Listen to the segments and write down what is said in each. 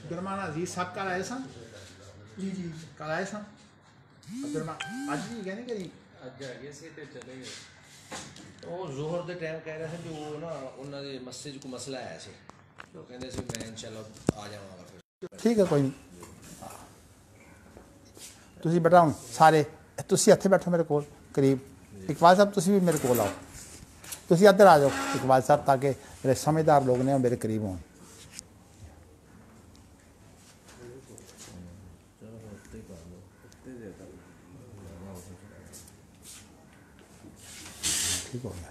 عبدالرحمان عزیز صاحب کل آئے سن؟ جی جی کل آئے سن عبدالرحمان اج بھی کہنے کہ اج آ گئے سی تے چلے گئے. وہ ظہر دے ٹائم کہہ رہے تھے جو وہ نا انہوں نے مسجد کو مسئلہ آیا سی تو کہندے سی میں انشاءاللہ آ جاواں گا پھر. ٹھیک ہے کوئی نہیں. تسی بیٹا ہوں سارے تسی اتھے بیٹھو میرے کول قریب. اقبال صاحب تسی بھی میرے کول آؤ. تسی ادھر آ جاؤ اقبال صاحب تاکہ میرے سمجھدار لوگ نے میرے قریب ہوں. ٹھیک ہو گیا.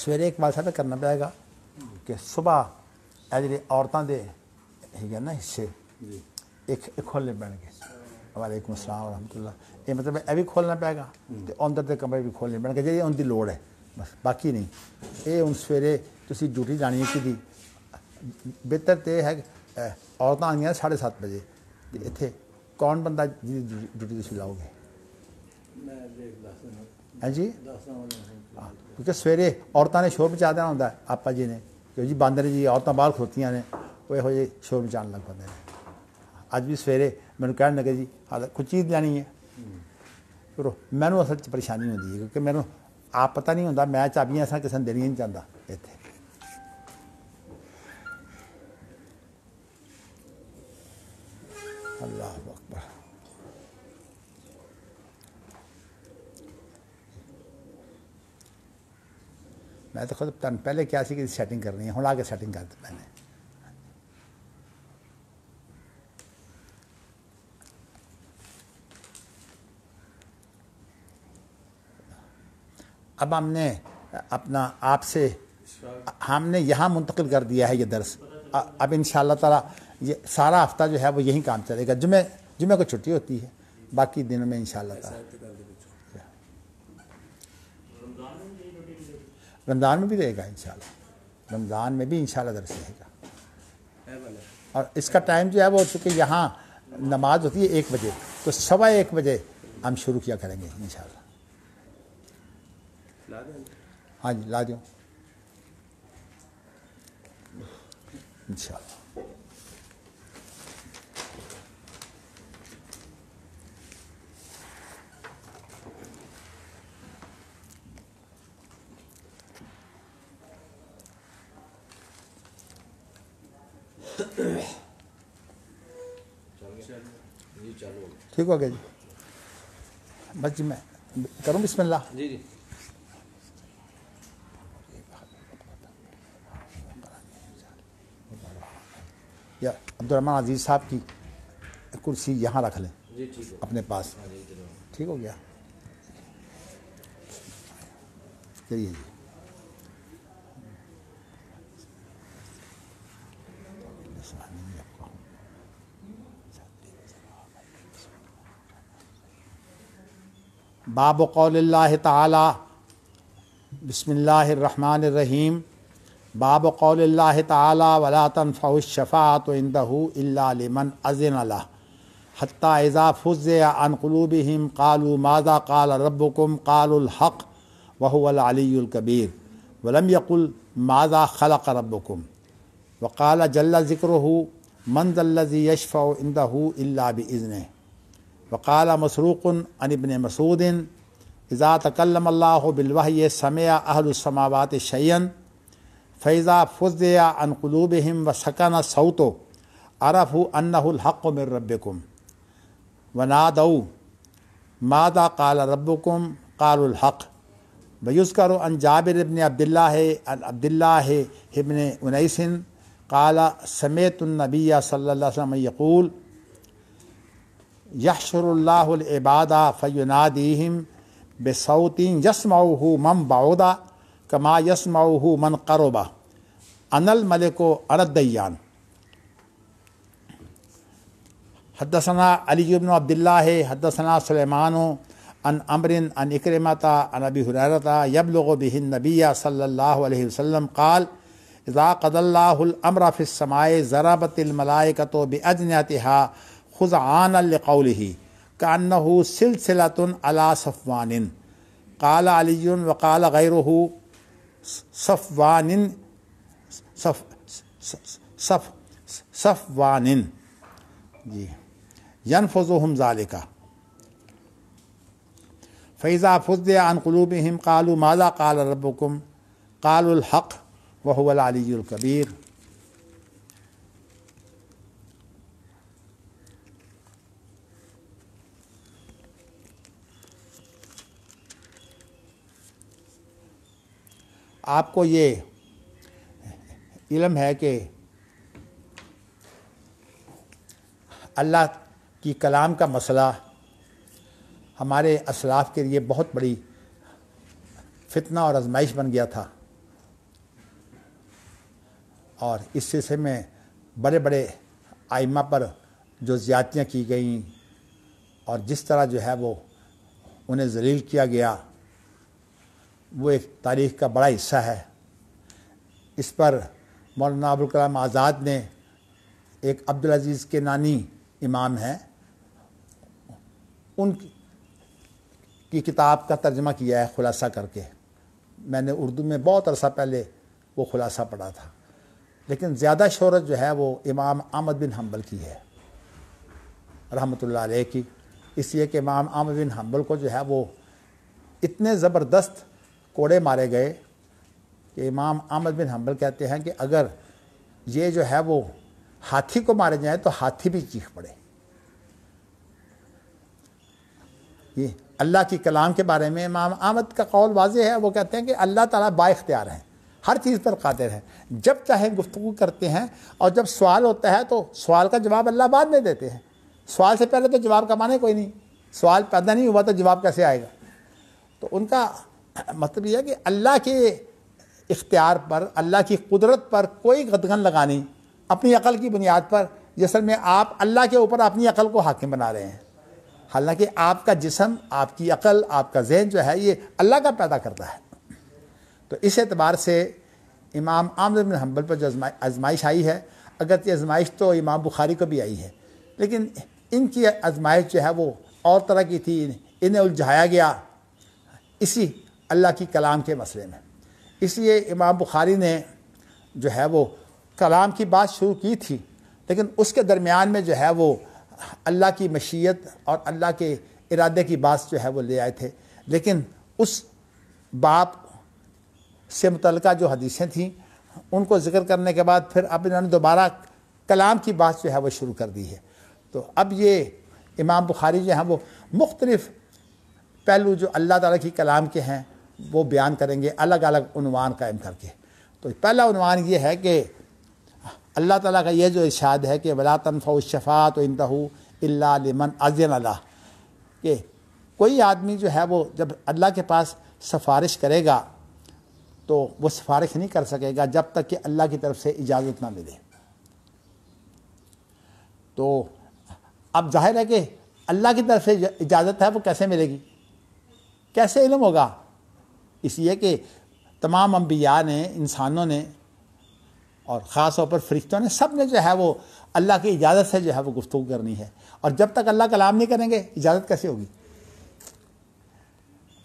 سویرے اقبال صاحب کرنا پائے گا کہ صبح اے جڑے عورتوں دے ہے نا حصے ایک کھولنے پڑیں گے. وعلیکم السلام ورحمۃ اللہ. یہ مطلب یہ بھی کھولنا پائے گا تو اندر دے کمرے بھی کھولنے پڑیں گے جی ان کی لوڑ ہے بس باقی نہیں. یہ ہوں سویرے تسی ڈیوٹی جانی ہے کہ بہتر تو یہ ہے کہ عورتیں آئیں 7:30 بجے اتنے کون بندہ جی ڈیوٹی تسی لاؤ گے؟ ہاں جی ہاں کیونکہ سویرے عورتوں نے شور مچا دینا ہوتا ہے آپا جی نے کہ جی باندر جی عورتیں باہر کھلوتیاں نے وہ یہو جہے شور مچان لگ پاتے ہیں. اج بھی سویرے مینوں کہن لگے جی کچھ چیز لینی ہے پھر مینوں اصل پریشانی ہوتی ہے کیونکہ مینوں آپ پتہ نہیں ہوتا میں چابیاں ایسا کسی نے دینی نہیں چاہتا اتنے. اللہ اکبر. میں تو خود پہلے کیا سی کہ سیٹنگ کرنی ہے ہوں آ کے سیٹنگ کر دی میں نے. اب ہم نے اپنا آپ سے ہم نے یہاں منتقل کر دیا ہے یہ درس. اب ان شاء اللہ تعالیٰ یہ سارا ہفتہ جو ہے وہ یہیں کام چلے گا. جمعے کو چھٹی ہوتی ہے باقی دنوں میں ان شاء اللہ تعالیٰ. رمضان میں بھی رہے گا انشاءاللہ. رمضان میں بھی انشاءاللہ درس رہے گا. اور اس کا ٹائم جو ہے وہ چونکہ یہاں نماز ہوتی ہے 1 بجے تو 1:15 بجے ہم شروع کیا کریں گے انشاءاللہ. ہاں جی لا دوں انشاءاللہ. ٹھیک ہو گیا جی. بس جی میں کروں بسم اللہ. جی جی یا عبدالرحمان عزیز صاحب کی کرسی یہاں رکھ لیں جی ٹھیک ہے اپنے پاس. ٹھیک ہو گیا. چلیے جی. باب قول اللہ تعالی بسم اللہ الرحمن الرحیم. باب قول اللہ تعالی ولا تنفع الشفاعۃ عنده الا لمن اذن له حتى اذا فزع عن قلوبهم قالوا ماذا قال ربكم قالوا الحق وهو العلی الکبیر ولم يقل ماذا خلق ربكم وقال جل ذکرہ من ذا الذی یشفع عنده الا باذنہ. وقال مسروق عن ابن مسعود اذا تکلم اللہ بالوحی سمع اہل السماوات شیئا فاذا فزع عن قلوبهم وسکن صوته عرفوا انه الحق من ربكم ونادوا ماذا قال ربكم قالوا الحق. ويذكر عن جابر بن عبد الله بن انیس قال سمعت النبي صلی اللہ علیہ وسلم یقول یحشر اللہ العباد فینادیہم بصوت یسمعہ من بعد کما یسمعہ من قرب انا الملک انا الدیان. حدثنا علی بن عبد اللہ حدثنا سلیمان عن عمر عن اکرمۃ عن ابی ہریرہ یبلغ به النبی صلی اللہ علیہ وسلم قال اذا قضى اللہ الامر فی السماء ضربت الملائکۃ باجنحتها خضعانا لقوله كأنه سلسلة على صفوان قال علی وقال غیرہ صفوان صفوان جی ینفذہم ذالک فإذا فزع عن قلوبهم قالوا ماذا قال ربكم قالوا الحق وهو العلی الکبیر۔ آپ کو یہ علم ہے کہ اللہ کی کلام کا مسئلہ ہمارے اسلاف کے لیے بہت بڑی فتنہ اور آزمائش بن گیا تھا، اور اس سلسلے میں بڑے بڑے ائمہ پر جو زیادتیاں کی گئیں اور جس طرح جو ہے وہ انہیں ذلیل کیا گیا، وہ ایک تاریخ کا بڑا حصہ ہے۔ اس پر مولانا ابوالکلام آزاد نے، ایک عبدالعزیز کنانی امام ہیں، ان کی کتاب کا ترجمہ کیا ہے خلاصہ کر کے۔ میں نے اردو میں بہت عرصہ پہلے وہ خلاصہ پڑھا تھا، لیکن زیادہ شہرت جو ہے وہ امام احمد بن حنبل کی ہے رحمۃ اللہ علیہ کی، اس لیے کہ امام احمد بن حنبل کو جو ہے وہ اتنے زبردست کوڑے مارے گئے کہ امام احمد بن حنبل کہتے ہیں کہ اگر یہ جو ہے وہ ہاتھی کو مارے جائیں تو ہاتھی بھی چیخ پڑے۔ یہ اللہ کی کلام کے بارے میں امام احمد کا قول واضح ہے، وہ کہتے ہیں کہ اللہ تعالیٰ با اختیار ہیں، ہر چیز پر قادر ہیں، جب چاہے گفتگو کرتے ہیں، اور جب سوال ہوتا ہے تو سوال کا جواب اللہ بعد میں دیتے ہیں۔ سوال سے پہلے تو جواب کا معنی کوئی نہیں، سوال پیدا نہیں ہوا تو جواب کیسے آئے گا؟ تو ان کا مطلب یہ ہے کہ اللہ کے اختیار پر، اللہ کی قدرت پر کوئی قدغن لگانی اپنی عقل کی بنیاد پر، جسل میں آپ اللہ کے اوپر اپنی عقل کو حاکم بنا رہے ہیں، حالانکہ آپ کا جسم، آپ کی عقل، آپ کا ذہن جو ہے یہ اللہ کا پیدا کرتا ہے۔ تو اس اعتبار سے امام احمد بن حنبل پر جو آزمائش آئی ہے، اگرچہ آزمائش تو امام بخاری کو بھی آئی ہے، لیکن ان کی آزمائش جو ہے وہ اور طرح کی تھی، انہیں الجھایا گیا اسی اللہ کی کلام کے مسئلے میں۔ اس لیے امام بخاری نے جو ہے وہ کلام کی بات شروع کی تھی، لیکن اس کے درمیان میں جو ہے وہ اللہ کی مشیت اور اللہ کے ارادے کی بات جو ہے وہ لے آئے تھے، لیکن اس باب سے متعلقہ جو حدیثیں تھیں ان کو ذکر کرنے کے بعد پھر اب انہوں نے دوبارہ کلام کی بات جو ہے وہ شروع کر دی ہے۔ تو اب یہ امام بخاری جو ہیں وہ مختلف پہلو جو اللہ تعالیٰ کی کلام کے ہیں وہ بیان کریں گے، الگ الگ عنوان قائم کر کے۔ تو پہلا عنوان یہ ہے کہ اللہ تعالیٰ کا یہ جو ارشاد ہے کہ وَلَا تَنْفَعُ الشَّفَاعَةُ عِنْدَهُ إِلَّا لِمَنْ أَذِنَ لَهُ، کہ کوئی آدمی جو ہے وہ جب اللہ کے پاس سفارش کرے گا تو وہ سفارش نہیں کر سکے گا جب تک کہ اللہ کی طرف سے اجازت نہ ملے۔ تو اب ظاہر ہے کہ اللہ کی طرف سے اجازت ہے وہ کیسے ملے گی، کیسے علم ہوگا؟ اس لیے کہ تمام انبیاء نے، انسانوں نے اور خاص طور پر فرشتوں نے، سب نے جو ہے وہ اللہ کی اجازت سے جو ہے وہ گفتگو کرنی ہے، اور جب تک اللہ کلام نہیں کریں گے اجازت کیسے ہوگی؟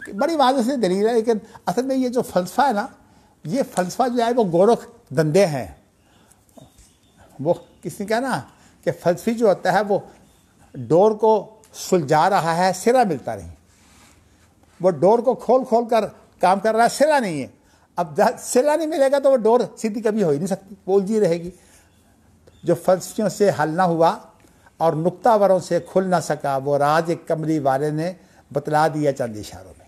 بڑی واضح سے دلیل ہے، لیکن اصل میں یہ جو فلسفہ ہے نا، یہ فلسفہ جو ہے وہ گورکھ دندے ہیں۔ وہ کسی نے کہا نا کہ فلسفی جو ہوتا ہے وہ ڈور کو سلجھا رہا ہے، سرا ملتا نہیں، وہ ڈور کو کھول کھول کر کام کر رہا ہے، سرا نہیں ہے۔ اب سرا نہیں ملے گا تو وہ ڈور سیدھی کبھی ہو ہی نہیں سکتی، وہ الجھی رہے گی۔ جو فلسفیوں سے حل نہ ہوا اور نقطہ وروں سے کھل نہ سکا، وہ راز ایک کملی والے نے بتلا دیا چند اشاروں میں۔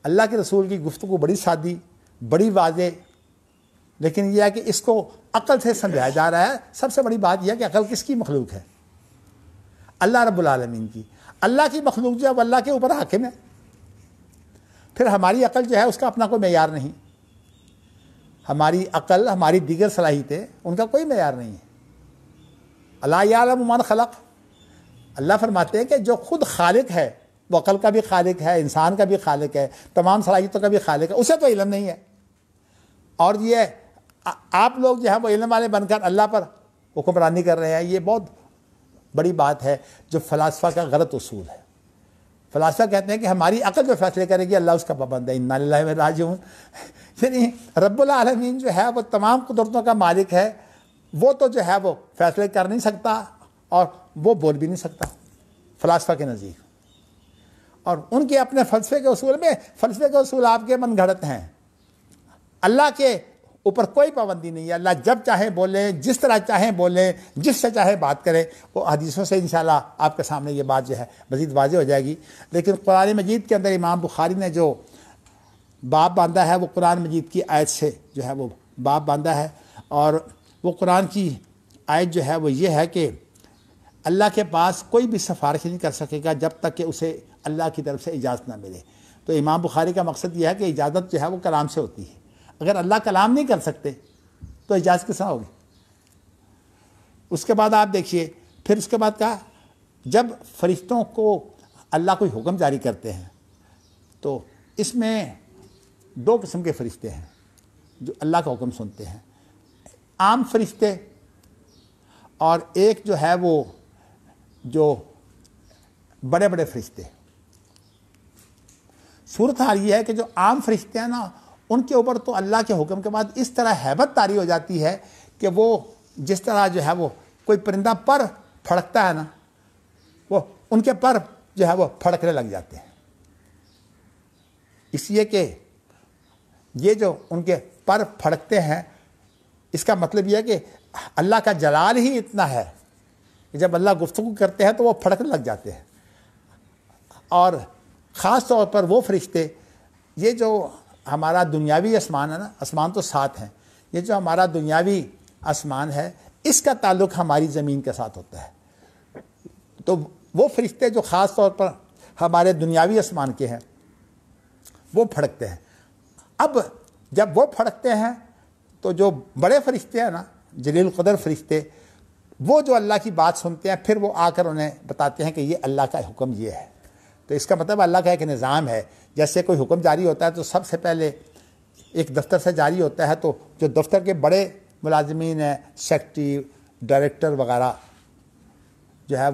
اللہ کے رسول کی گفتگو بڑی سادی، بڑی واضح، لیکن یہ ہے کہ اس کو عقل سے سمجھایا جا رہا ہے۔ سب سے بڑی بات یہ ہے کہ عقل کس کی مخلوق ہے؟ اللہ رب العالمین کی۔ اللہ کی مخلوق جو ہے وہ اللہ کے اوپر حاکم ہے، پھر ہماری عقل جو ہے اس کا اپنا کوئی معیار نہیں، ہماری عقل، ہماری دیگر صلاحیتیں، ان کا کوئی معیار نہیں ہے۔ اللہ یعلم من خلق، اللہ فرماتے ہیں کہ جو خود خالق ہے، وہ عقل کا بھی خالق ہے، انسان کا بھی خالق ہے، تمام صلاحیتوں کا بھی خالق ہے، اسے تو علم نہیں ہے۔ اور یہ آپ لوگ جو ہے وہ علم والے بن کر اللہ پر حکمرانی کر رہے ہیں، یہ بہت بڑی بات ہے جو فلاسفہ کا غلط اصول ہے۔ فلاسفہ کہتے ہیں کہ ہماری عقل جو فیصلے کرے گی اللہ اس کا پابند ہے، انا للہ و راجعون. یعنی رب العالمین جو ہے وہ تمام قدرتوں کا مالک ہے، وہ تو جو ہے وہ فیصلے کر نہیں سکتا اور وہ بول بھی نہیں سکتا فلاسفہ کے نزدیک. اور ان کے اپنے فلسفے کے اصول میں، فلسفے کے اصول آپ کے من گھڑت ہیں. اللہ کے اوپر کوئی پابندی نہیں ہے، اللہ جب چاہیں بولیں، جس طرح چاہیں بولیں، جس سے چاہے بات کریں. وہ حدیثوں سے انشاءاللہ آپ کے سامنے یہ بات جو ہے مزید واضح ہو جائے گی. لیکن قرآن مجید کے اندر امام بخاری نے جو باب باندھا ہے وہ قرآن مجید کی آیت سے جو ہے وہ باب باندھا ہے، اور وہ قرآن کی آیت جو ہے وہ یہ ہے کہ اللہ کے پاس کوئی بھی سفارش نہیں کر سکے گا جب تک کہ اسے اللہ کی طرف سے اجازت نہ ملے. تو امام بخاری کا مقصد یہ ہے کہ اجازت جو ہے وہ کلام سے ہوتی ہے. اگر اللہ کلام نہیں کر سکتے تو اجازت کس طرح ہوگی؟ اس کے بعد آپ دیکھیے پھر اس کے بعد کہا جب فرشتوں کو اللہ کوئی حکم جاری کرتے ہیں تو اس میں دو قسم کے فرشتے ہیں جو اللہ کا حکم سنتے ہیں، عام فرشتے اور ایک جو ہے وہ جو بڑے بڑے فرشتے. صورتحال یہ ہے کہ جو عام فرشتے ہیں نا ان کے اوپر تو اللہ کے حکم کے بعد اس طرح ہیبت طاری ہو جاتی ہے کہ وہ جس طرح جو ہے وہ کوئی پرندہ پر پھڑکتا ہے نا، وہ ان کے پر جو ہے وہ پھڑکنے لگ جاتے ہیں. اس لیے کہ یہ جو ان کے پر پھڑکتے ہیں اس کا مطلب یہ ہے کہ اللہ کا جلال ہی اتنا ہے کہ جب اللہ گفتگو کرتے ہیں تو وہ پھڑکنے لگ جاتے ہیں. اور خاص طور پر وہ فرشتے، یہ جو ہمارا دنیاوی آسمان ہے نا، آسمان تو 7 ہیں، یہ جو ہمارا دنیاوی آسمان ہے اس کا تعلق ہماری زمین کے ساتھ ہوتا ہے. تو وہ فرشتے جو خاص طور پر ہمارے دنیاوی آسمان کے ہیں وہ پھڑکتے ہیں. اب جب وہ پھڑکتے ہیں تو جو بڑے فرشتے ہیں نا، جلیل القدر فرشتے، وہ جو اللہ کی بات سنتے ہیں پھر وہ آ کر انہیں بتاتے ہیں کہ یہ اللہ کا حکم یہ ہے. تو اس کا مطلب اللہ کا ایک نظام ہے. جیسے کوئی حکم جاری ہوتا ہے تو سب سے پہلے ایک دفتر سے جاری ہوتا ہے تو جو دفتر کے بڑے ملازمین ہیں، سیکرٹری، ڈائریکٹر وغیرہ جو ہے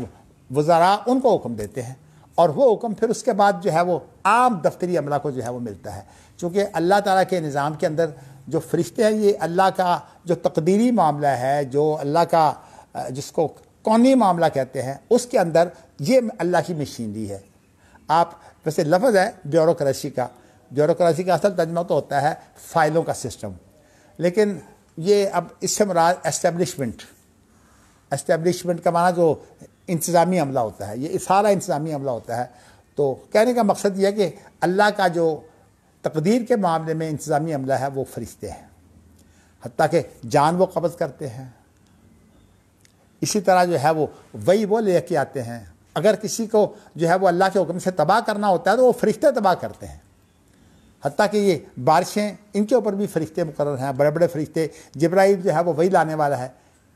وزراء، ان کو حکم دیتے ہیں اور وہ حکم پھر اس کے بعد جو ہے وہ عام دفتری عملہ کو جو ہے وہ ملتا ہے. چونکہ اللہ تعالیٰ کے نظام کے اندر جو فرشتے ہیں یہ اللہ کا جو تقدیری معاملہ ہے، جو اللہ کا جس کو کونی معاملہ کہتے ہیں، اس کے اندر یہ اللہ کی مشینری ہے. آپ ویسے لفظ ہے بیوروکریسی کا، بیوروکریسی کا اصل ترجمہ تو ہوتا ہے فائلوں کا سسٹم، لیکن یہ اب اس سے مراد اسٹیبلشمنٹ کا معنی جو انتظامی عملہ ہوتا ہے، یہ سارا انتظامی عملہ ہوتا ہے. تو کہنے کا مقصد یہ ہے کہ اللہ کا جو تقدیر کے معاملے میں انتظامی عملہ ہے وہ فرشتے ہیں، حتیٰ کہ جان وہ قبض کرتے ہیں. اسی طرح جو ہے وہ لے کے آتے ہیں. اگر کسی کو جو ہے وہ اللہ کے حکم سے تباہ کرنا ہوتا ہے تو وہ فرشتے تباہ کرتے ہیں. حتیٰ کہ یہ بارشیں، ان کے اوپر بھی فرشتے مقرر ہیں، بڑے بڑے فرشتے. جبرائیل جو ہے وہ وہی لانے والا ہے،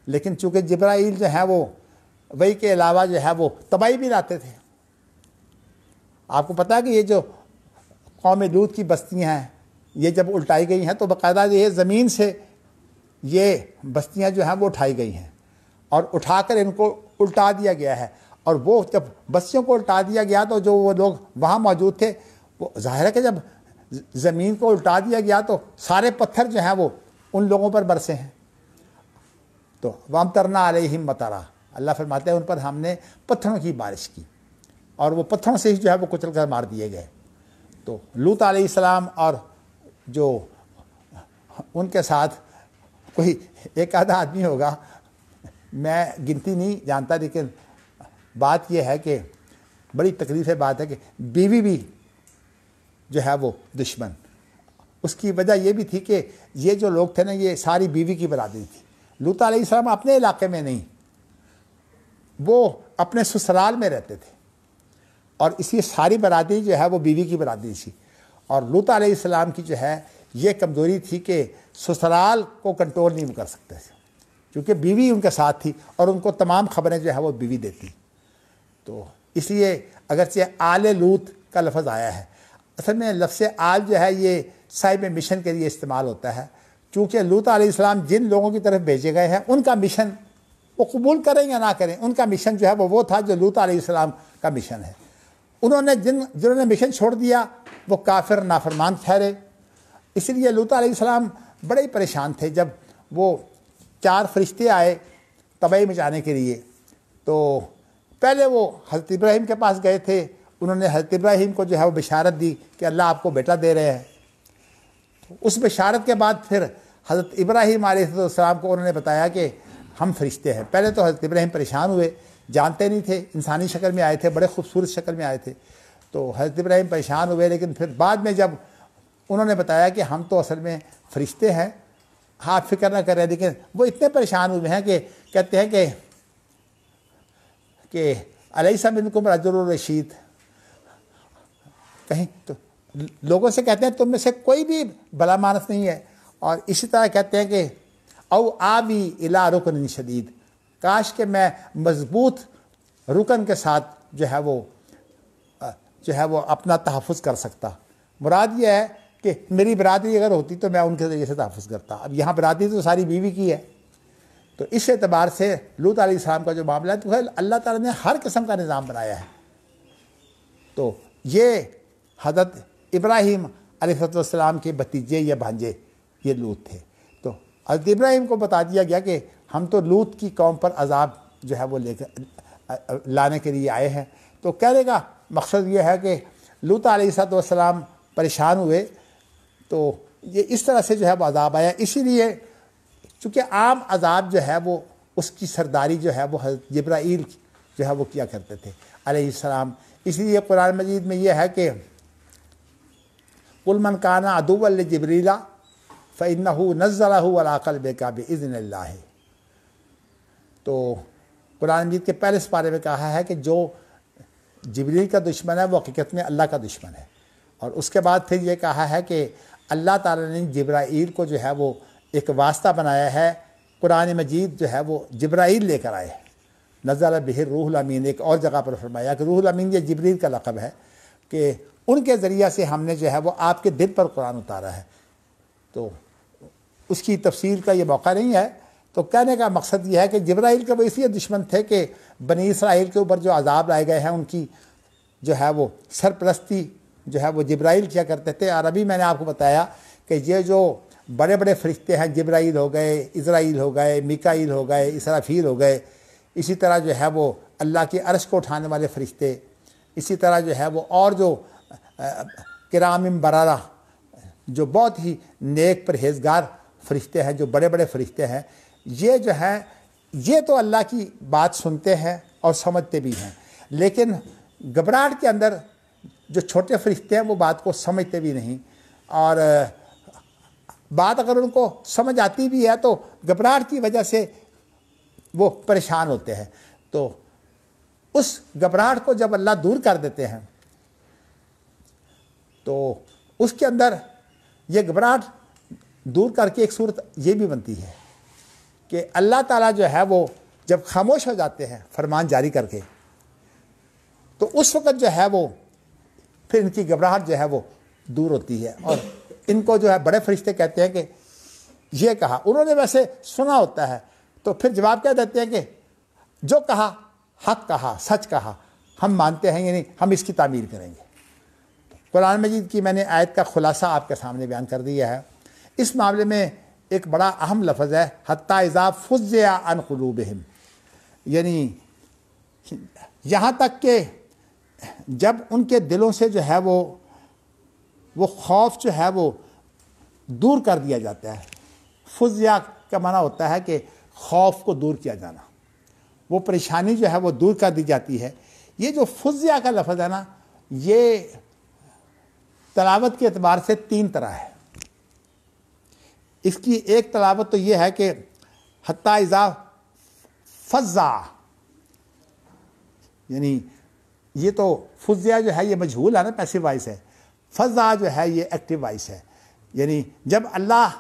لیکن چونکہ جبرائیل جو ہے وہ وہی کے علاوہ جو ہے وہ تباہی بھی لاتے تھے. آپ کو پتہ ہے کہ یہ جو قوم لوط کی بستیاں ہیں یہ جب الٹائی گئی ہیں تو باقاعدہ یہ زمین سے یہ بستیاں جو ہیں وہ اٹھائی گئی ہیں اور اٹھا کر ان کو الٹا دیا گیا ہے. اور وہ جب بستیوں کو الٹا دیا گیا تو جو وہ لوگ وہاں موجود تھے، وہ ظاہر ہے کہ جب زمین کو الٹا دیا گیا تو سارے پتھر جو ہیں وہ ان لوگوں پر برسے ہیں. تو وَأَمْطَرْنَا عَلَيْهِمْ مَطَرًا، اللہ فرماتے ہیں ان پر ہم نے پتھروں کی بارش کی اور وہ پتھروں سے ہی جو ہے وہ کچل کر مار دیے گئے. تو لوط علیہ السلام اور جو ان کے ساتھ کوئی ایک آدھا آدمی ہوگا، میں گنتی نہیں جانتا، لیکن بات یہ ہے کہ بڑی تکلیف بات ہے کہ بیوی بھی جو ہے وہ دشمن. اس کی وجہ یہ بھی تھی کہ یہ جو لوگ تھے نا یہ ساری بیوی کی برادری تھی. لوط علیہ السلام اپنے علاقے میں نہیں، وہ اپنے سسرال میں رہتے تھے اور اسی ساری برادری جو ہے وہ بیوی کی برادری تھی. اور لوط علیہ السلام کی جو ہے یہ کمزوری تھی کہ سسرال کو کنٹرول نہیں کر سکتے تھے کیونکہ بیوی ان کے ساتھ تھی اور ان کو تمام خبریں جو ہے وہ بیوی دیتی. تو اس لیے اگرچہ آل لوط کا لفظ آیا ہے، اصل میں لفظ آل جو ہے یہ صاحب مشن کے لیے استعمال ہوتا ہے، چونکہ لوط علیہ السلام جن لوگوں کی طرف بھیجے گئے ہیں ان کا مشن وہ قبول کریں یا نہ کریں، ان کا مشن جو ہے وہ تھا جو لوط علیہ السلام کا مشن ہے. انہوں نے جنہوں نے مشن چھوڑ دیا وہ کافر نافرمان ٹھہرے، اس لیے لوط علیہ السلام بڑے ہی پریشان تھے جب وہ 4 فرشتے آئے تباہی مچانے کے لیے۔ تو پہلے وہ حضرت ابراہیم کے پاس گئے تھے، انہوں نے حضرت ابراہیم کو جو ہے وہ بشارت دی کہ اللہ آپ کو بیٹا دے رہے ہیں۔ اس بشارت کے بعد پھر حضرت ابراہیم علیہ السلام کو انہوں نے بتایا کہ ہم فرشتے ہیں۔ پہلے تو حضرت ابراہیم پریشان ہوئے، جانتے نہیں تھے، انسانی شکل میں آئے تھے، بڑے خوبصورت شکل میں آئے تھے، تو حضرت ابراہیم پریشان ہوئے، لیکن پھر بعد میں جب انہوں نے بتایا کہ ہم تو اصل میں فرشتے ہیں، آپ فکر نہ کریں، لیکن وہ اتنے پریشان ہوئے ہیں کہ کہتے ہیں کہ الیس منکم رجل رشید، کہیں تو لوگوں سے کہتے ہیں تم میں سے کوئی بھی بھلا مانس نہیں ہے، اور اسی طرح کہتے ہیں کہ او آبی الی رکن شدید، کاش کہ میں مضبوط رکن کے ساتھ جو ہے وہ اپنا تحفظ کر سکتا۔ مراد یہ ہے کہ میری برادری اگر ہوتی تو میں ان کے ذریعے سے تحفظ کرتا، اب یہاں برادری تو ساری بیوی کی ہے، تو اس اعتبار سے لوط علیہ السلام کا جو معاملہ ہے تو اللہ تعالیٰ نے ہر قسم کا نظام بنایا ہے۔ تو یہ حضرت ابراہیم علیہ السلام کے بھتیجے یا بھانجے یہ لوط تھے، تو حضرت ابراہیم کو بتا دیا گیا کہ ہم تو لوط کی قوم پر عذاب جو ہے وہ لے کر لانے کے لیے آئے ہیں۔ تو کہنے کا مقصد یہ ہے کہ لوط علیہ السلام پریشان ہوئے، تو یہ اس طرح سے جو ہے وہ عذاب آیا، اسی لیے چونکہ عام عذاب جو ہے وہ اس کی سرداری جو ہے وہ حضرت جبرائیل جو ہے وہ کیا کرتے تھے علیہ السلام۔ اس لیے قرآن مجید میں یہ ہے کہ قُلْ مَنْ كَانَ عَدُوًّا لِجِبْرِيلَ فَإِنَّهُ نَزَّلَهُ عَلَىٰ قَلْبِكَ بِإِذْنِ اللَّهِ۔ تو قرآن مجید کے پہلے سپارے میں کہا ہے کہ جو جبریل کا دشمن ہے وہ حقیقت میں اللہ کا دشمن ہے، اور اس کے بعد پھر یہ کہا ہے کہ اللہ تعالیٰ نے جبرائیل کو جو ہے وہ ایک واسطہ بنایا ہے، قرآن مجید جو ہے وہ جبرائیل لے کر آئے، نزل بہ الروح الامین۔ ایک اور جگہ پر فرمایا کہ روح الامین یہ جبریل کا لقب ہے کہ ان کے ذریعہ سے ہم نے جو ہے وہ آپ کے دل پر قرآن اتارا ہے۔ تو اس کی تفصیل کا یہ موقع نہیں ہے، تو کہنے کا مقصد یہ ہے کہ جبرائیل کے وہ اس لیے دشمن تھے کہ بنی اسرائیل کے اوپر جو عذاب لائے گئے ہیں ان کی جو ہے وہ سرپرستی جو ہے وہ جبرائیل کیا کرتے تھے۔ اور ابھی میں نے آپ کو بتایا کہ یہ جو بڑے بڑے فرشتے ہیں، جبرائیل ہو گئے، اسرائیل ہو گئے، میکائیل ہو گئے، اسرافیل ہو گئے، اسی طرح جو ہے وہ اللہ کی عرش کو اٹھانے والے فرشتے، اسی طرح جو ہے وہ اور جو کرام بررہ جو بہت ہی نیک پرہیزگار فرشتے ہیں، جو بڑے بڑے فرشتے ہیں، یہ جو ہے یہ تو اللہ کی بات سنتے ہیں اور سمجھتے بھی ہیں، لیکن گھبراہٹ کے اندر جو چھوٹے فرشتے ہیں وہ بات کو سمجھتے بھی نہیں، اور بات اگر ان کو سمجھ آتی بھی ہے تو گھبراہٹ کی وجہ سے وہ پریشان ہوتے ہیں۔ تو اس گھبراہٹ کو جب اللہ دور کر دیتے ہیں تو اس کے اندر یہ گھبراہٹ دور کر کے ایک صورت یہ بھی بنتی ہے کہ اللہ تعالیٰ جو ہے وہ جب خاموش ہو جاتے ہیں فرمان جاری کر کے، تو اس وقت جو ہے وہ پھر ان کی گھبراہٹ جو ہے وہ دور ہوتی ہے، اور ان کو جو ہے بڑے فرشتے کہتے ہیں کہ یہ کہا، انہوں نے ویسے سنا ہوتا ہے تو پھر جواب کیا دیتے ہیں کہ جو کہا حق کہا، سچ کہا، ہم مانتے ہیں، یعنی ہم اس کی تعمیر کریں گے۔ قرآن مجید کی میں نے آیت کا خلاصہ آپ کے سامنے بیان کر دیا ہے۔ اس معاملے میں ایک بڑا اہم لفظ ہے حتی اذا فزع عن قلوبہم، یعنی یہاں تک کہ جب ان کے دلوں سے جو ہے وہ خوف جو ہے وہ دور کر دیا جاتا ہے۔ فزع کا معنی ہوتا ہے کہ خوف کو دور کیا جانا، وہ پریشانی جو ہے وہ دور کر دی جاتی ہے۔ یہ جو فزع کا لفظ ہے نا، یہ تلاوت کے اعتبار سے 3 طرح ہے۔ اس کی ایک تلاوت تو یہ ہے کہ حتی اذا فزع، یعنی یہ تو فزع جو ہے یہ مجہول ہے نا، پیسو وائس ہے، فزع جو ہے یہ ایکٹیو وائس ہے، یعنی جب اللہ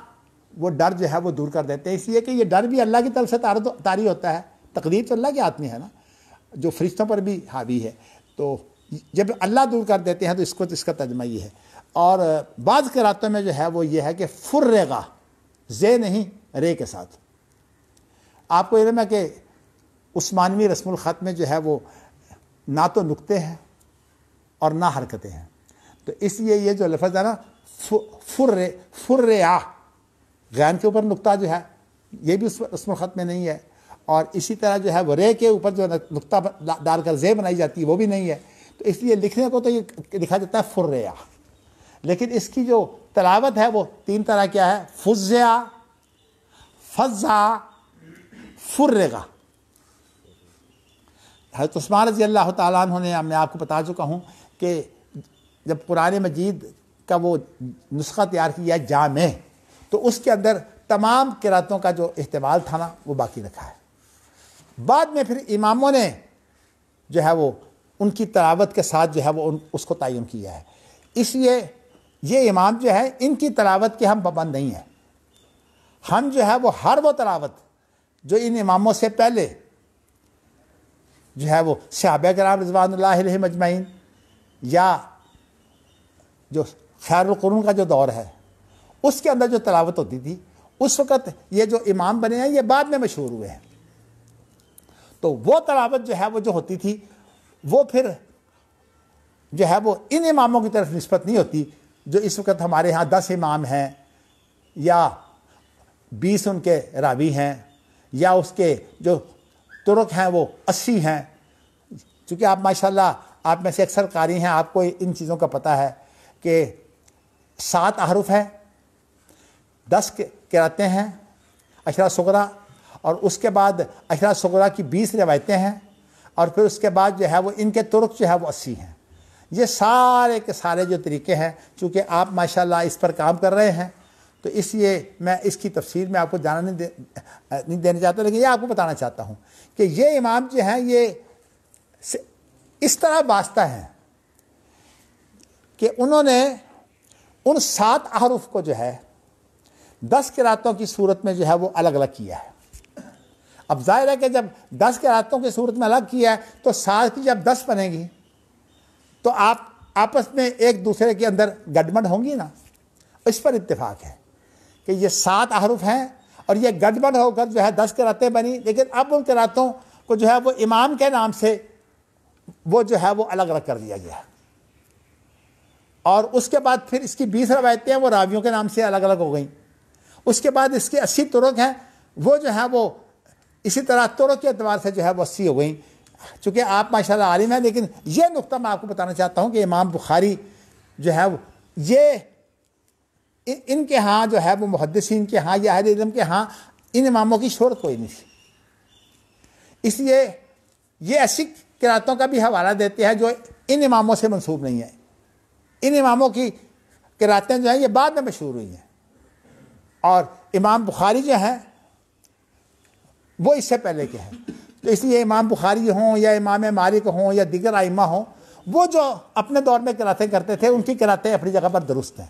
وہ ڈر جو ہے وہ دور کر دیتے ہیں، اس لیے کہ یہ ڈر بھی اللہ کی طرف سے طاری ہوتا ہے، تقدیر تو اللہ کے ہاتھ میں ہے نا، جو فرشتوں پر بھی حاوی ہے، تو جب اللہ دور کر دیتے ہیں تو اس کا ترجمہ یہ ہے۔ اور بعض قراتوں میں جو ہے وہ یہ ہے کہ فرغا، زے نہیں رے کے ساتھ۔ آپ کو علم ہے کہ عثمانوی رسم الخط میں جو ہے وہ نہ تو نقطے ہیں اور نہ حرکتیں ہیں. تو اس لیے یہ جو لفظ ہے نا فرع، غین کے اوپر نقطہ جو ہے یہ بھی اس میں ختم میں نہیں ہے، اور اسی طرح جو ہے وہ رے کے اوپر جو نقطہ ڈال کر زے بنائی جاتی ہے وہ بھی نہیں ہے. تو اس لیے لکھنے کو تو یہ لکھا جاتا ہے فرع، لیکن اس کی جو تلاوت ہے وہ 3 طرح کیا ہے، فزع، فزع، فرغ. حضرت عثمان رضی اللہ تعالیٰ عنہ نے، میں آپ کو بتا چکا ہوں کہ جب قرآن مجید کا وہ نسخہ تیار کیا جامع، تو اس کے اندر تمام قراتوں کا جو احتمال تھا نا وہ باقی رکھا ہے. بعد میں پھر اماموں نے جو ہے وہ ان کی تلاوت کے ساتھ جو ہے وہ اس کو تعین کیا ہے. اس لیے یہ امام جو ہے ان کی تلاوت کے ہم پابند نہیں ہیں. ہم جو ہے وہ ہر وہ تلاوت جو ان اماموں سے پہلے جو ہے وہ صحابہ کرام رضوان اللہ علیہم اجمعین یا جو خیر القرون کا جو دور ہے اس کے اندر جو تلاوت ہوتی تھی، اس وقت یہ جو امام بنے ہیں یہ بعد میں مشہور ہوئے ہیں. تو وہ تلاوت جو ہے وہ جو ہوتی تھی وہ پھر جو ہے وہ ان اماموں کی طرف نسبت نہیں ہوتی جو اس وقت ہمارے ہاں 10 امام ہیں یا 20 ان کے راوی ہیں یا اس کے جو طرق ہیں وہ 80 ہیں. چونکہ آپ ماشاءاللہ آپ میں سے اکثر قاری ہیں، آپ کو ان چیزوں کا پتہ ہے کہ 7 احرف ہیں، 10 قراتیں ہیں عشرہ صغریٰ، اور اس کے بعد عشرہ صغریٰ کی 20 روایتیں ہیں، اور پھر اس کے بعد جو ہے وہ ان کے طرق جو ہے وہ 80 ہیں. یہ سارے کے سارے جو طریقے ہیں، چونکہ آپ ماشاءاللہ اس پر کام کر رہے ہیں تو اس لیے میں اس کی تفصیل میں آپ کو جانا نہیں دینا چاہتا، لیکن یہ آپ کو بتانا چاہتا ہوں کہ یہ امام جو ہیں یہ اس طرح واسطہ ہیں کہ انہوں نے ان 7 احرف کو جو ہے 10 قراتوں کی صورت میں جو ہے وہ الگ الگ کیا ہے. اب ظاہر ہے کہ جب 10 قراتوں کی صورت میں الگ کیا ہے تو 7 کی جب 10 بنے گی تو آپ آپس میں ایک دوسرے کے اندر گڈمڈ ہوں گی نا. اس پر اتفاق ہے کہ یہ 7 احرف ہیں اور یہ گڈمڈ ہو کر جو ہے 10 قراتیں بنی، لیکن اب ان قراتوں کو جو ہے وہ امام کے نام سے وہ جو ہے وہ الگ الگ کر دیا گیا. اور اس کے بعد پھر اس کی 20 روایتیں ہیں وہ راویوں کے نام سے الگ الگ ہو گئیں. اس کے بعد اس کے 80 طرق ہیں وہ جو ہے وہ اسی طرح طرق کے اعتبار سے جو ہے وہ 80 ہو گئیں. چونکہ آپ ماشاءاللہ عالم ہیں، لیکن یہ نقطہ میں آپ کو بتانا چاہتا ہوں کہ امام بخاری جو ہے یہ ان کے ہاں جو ہے وہ محدثین کے ہاں یا اہل علم کے ہاں ان اماموں کی شہرت کوئی نہیں تھی. اس لیے یہ ایسی قراتوں کا بھی حوالہ دیتے ہیں جو ان اماموں سے منسوب نہیں ہیں. ان اماموں کی قراتیں جو ہیں یہ بعد میں مشہور ہوئی ہیں، اور امام بخاری جو ہیں وہ اس سے پہلے کے ہیں. تو اس لیے امام بخاری ہوں یا امام مالک ہوں یا دیگر ائمہ ہوں، وہ جو اپنے دور میں قراتیں کرتے تھے ان کی قراتیں اپنی جگہ پر درست ہیں.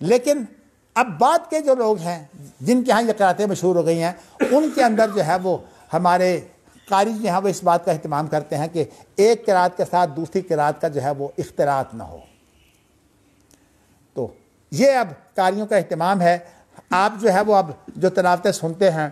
لیکن اب بعد کے جو لوگ ہیں جن کے ہاں یہ قراتیں مشہور ہو گئی ہیں ان کے اندر جو ہے وہ ہمارے قاری جو ہیں وہ اس بات کا اہتمام کرتے ہیں کہ ایک قرات کے ساتھ دوسری قرات کا جو ہے وہ اختلاط نہ ہو. تو یہ اب قاریوں کا اہتمام ہے. آپ جو ہے وہ اب جو تلاوتیں سنتے ہیں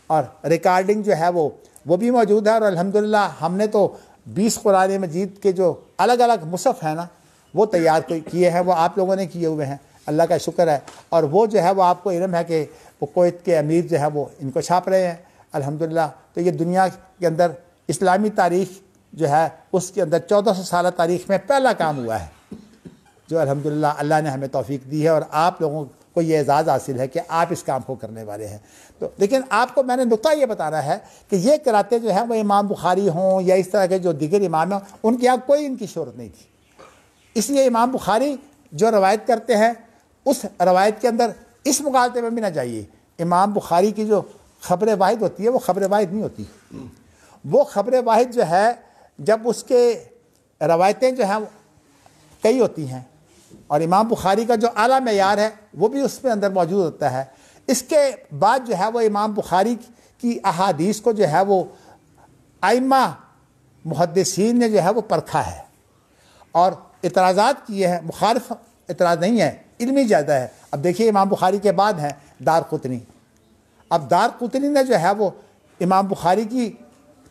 اور ریکارڈنگ جو ہے وہ بھی موجود ہے، اور الحمدللہ ہم نے تو 20 قرآن مجید کے جو الگ الگ مصحف ہیں نا وہ تیار کیے ہیں، وہ آپ لوگوں نے کیے ہوئے ہیں، اللہ کا شکر ہے. اور وہ جو ہے وہ آپ کو علم ہے کہ وہ کویت کے امیر جو ہے وہ ان کو چھاپ رہے ہیں الحمدللہ. تو یہ دنیا کے اندر اسلامی تاریخ جو ہے اس کے اندر 1400 سالہ تاریخ میں پہلا کام ہوا ہے جو الحمدللہ اللہ نے ہمیں توفیق دی ہے، اور آپ لوگوں کو یہ اعزاز حاصل ہے کہ آپ اس کام کو کرنے والے ہیں. تو لیکن آپ کو میں نے نقطہ یہ بتانا ہے کہ یہ قراتیں جو ہیں وہ امام بخاری ہوں یا اس طرح کے جو دیگر امام ہیں ان کے یہاں کوئی ان کی شہرت نہیں تھی. اس لیے امام بخاری جو روایت کرتے ہیں اس روایت کے اندر اس مغالطے میں بھی نہ جائیے. امام بخاری کی جو خبر واحد ہوتی ہے وہ خبر واحد نہیں ہوتی. وہ خبر واحد جو ہے جب اس کے روایتیں جو ہیں کئی ہوتی ہیں، اور امام بخاری کا جو اعلیٰ معیار ہے وہ بھی اس میں اندر موجود ہوتا ہے. اس کے بعد جو ہے وہ امام بخاری کی احادیث کو جو ہے وہ ائمہ محدثین نے جو ہے وہ پرکھا ہے اور اعتراضات کیے ہیں. مخالف اعتراض نہیں ہے، علمی زیادہ ہے. اب دیکھیے امام بخاری کے بعد ہیں دار قطنی. اب دار قطنی نے جو ہے وہ امام بخاری کی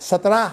17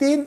3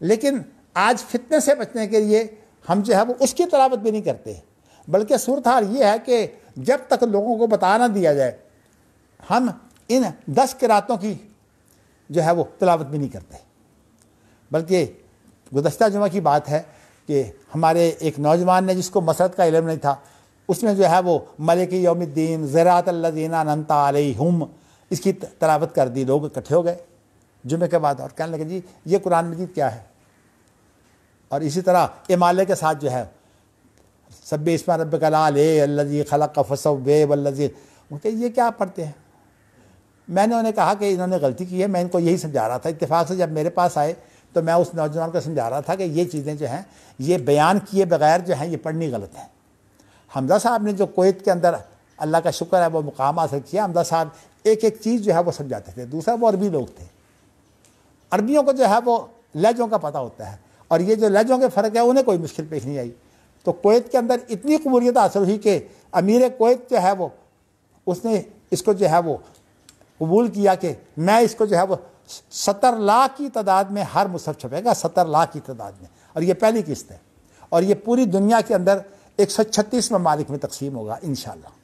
لیکن آج فتنے سے بچنے کے لیے ہم جو ہے وہ اس کی تلاوت بھی نہیں کرتے، بلکہ صورتحال یہ ہے کہ جب تک لوگوں کو بتا نہ دیا جائے ہم ان 10 قراتوں کی جو ہے وہ تلاوت بھی نہیں کرتے۔ بلکہ گزشتہ جمعہ کی بات ہے کہ ہمارے ایک نوجوان نے، جس کو مسرت کا علم نہیں تھا، اس نے جو ہے وہ ملک یوم الدین زراعت الذین انعمت علیہم اس کی تلاوت کر دی۔ لوگ اکٹھے ہو گئے جمعے کے بعد اور کہنے لگے جی یہ قرآن مجید کیا ہے؟ اور اسی طرح امالے کے ساتھ جو ہے سبح اسم ربک الاعلی الذی خلق فسوی والذی، کہ یہ کیا پڑھتے ہیں؟ میں نے انہیں کہا کہ انہوں نے غلطی کی ہے، میں ان کو یہی سمجھا رہا تھا۔ اتفاق سے جب میرے پاس آئے تو میں اس نوجوان کو سمجھا رہا تھا کہ یہ چیزیں جو ہیں یہ بیان کیے بغیر جو ہیں یہ پڑھنی غلط ہیں۔ حمزہ صاحب نے جو کویت کے اندر اللہ کا شکر ہے وہ مقام حاصل کیا، حمزہ صاحب ایک ایک چیز جو ہے وہ سمجھاتے تھے۔ دوسرا وہ عربی لوگ تھے، عربیوں کو جو ہے وہ لہجوں کا پتہ ہوتا ہے، اور یہ جو لہجوں کے فرق ہے انہیں کوئی مشکل پیش نہیں آئی۔ تو کویت کے اندر اتنی قبولیت حاصل ہوئی کہ امیر کویت جو ہے وہ اس نے اس کو جو ہے وہ قبول کیا کہ میں اس کو جو ہے وہ 70 لاکھ کی تعداد میں ہر مصحف چھپے گا، 70 لاکھ کی تعداد میں، اور یہ پہلی قسط ہے، اور یہ پوری دنیا کے اندر 136 ممالک میں تقسیم ہوگا انشاءاللہ۔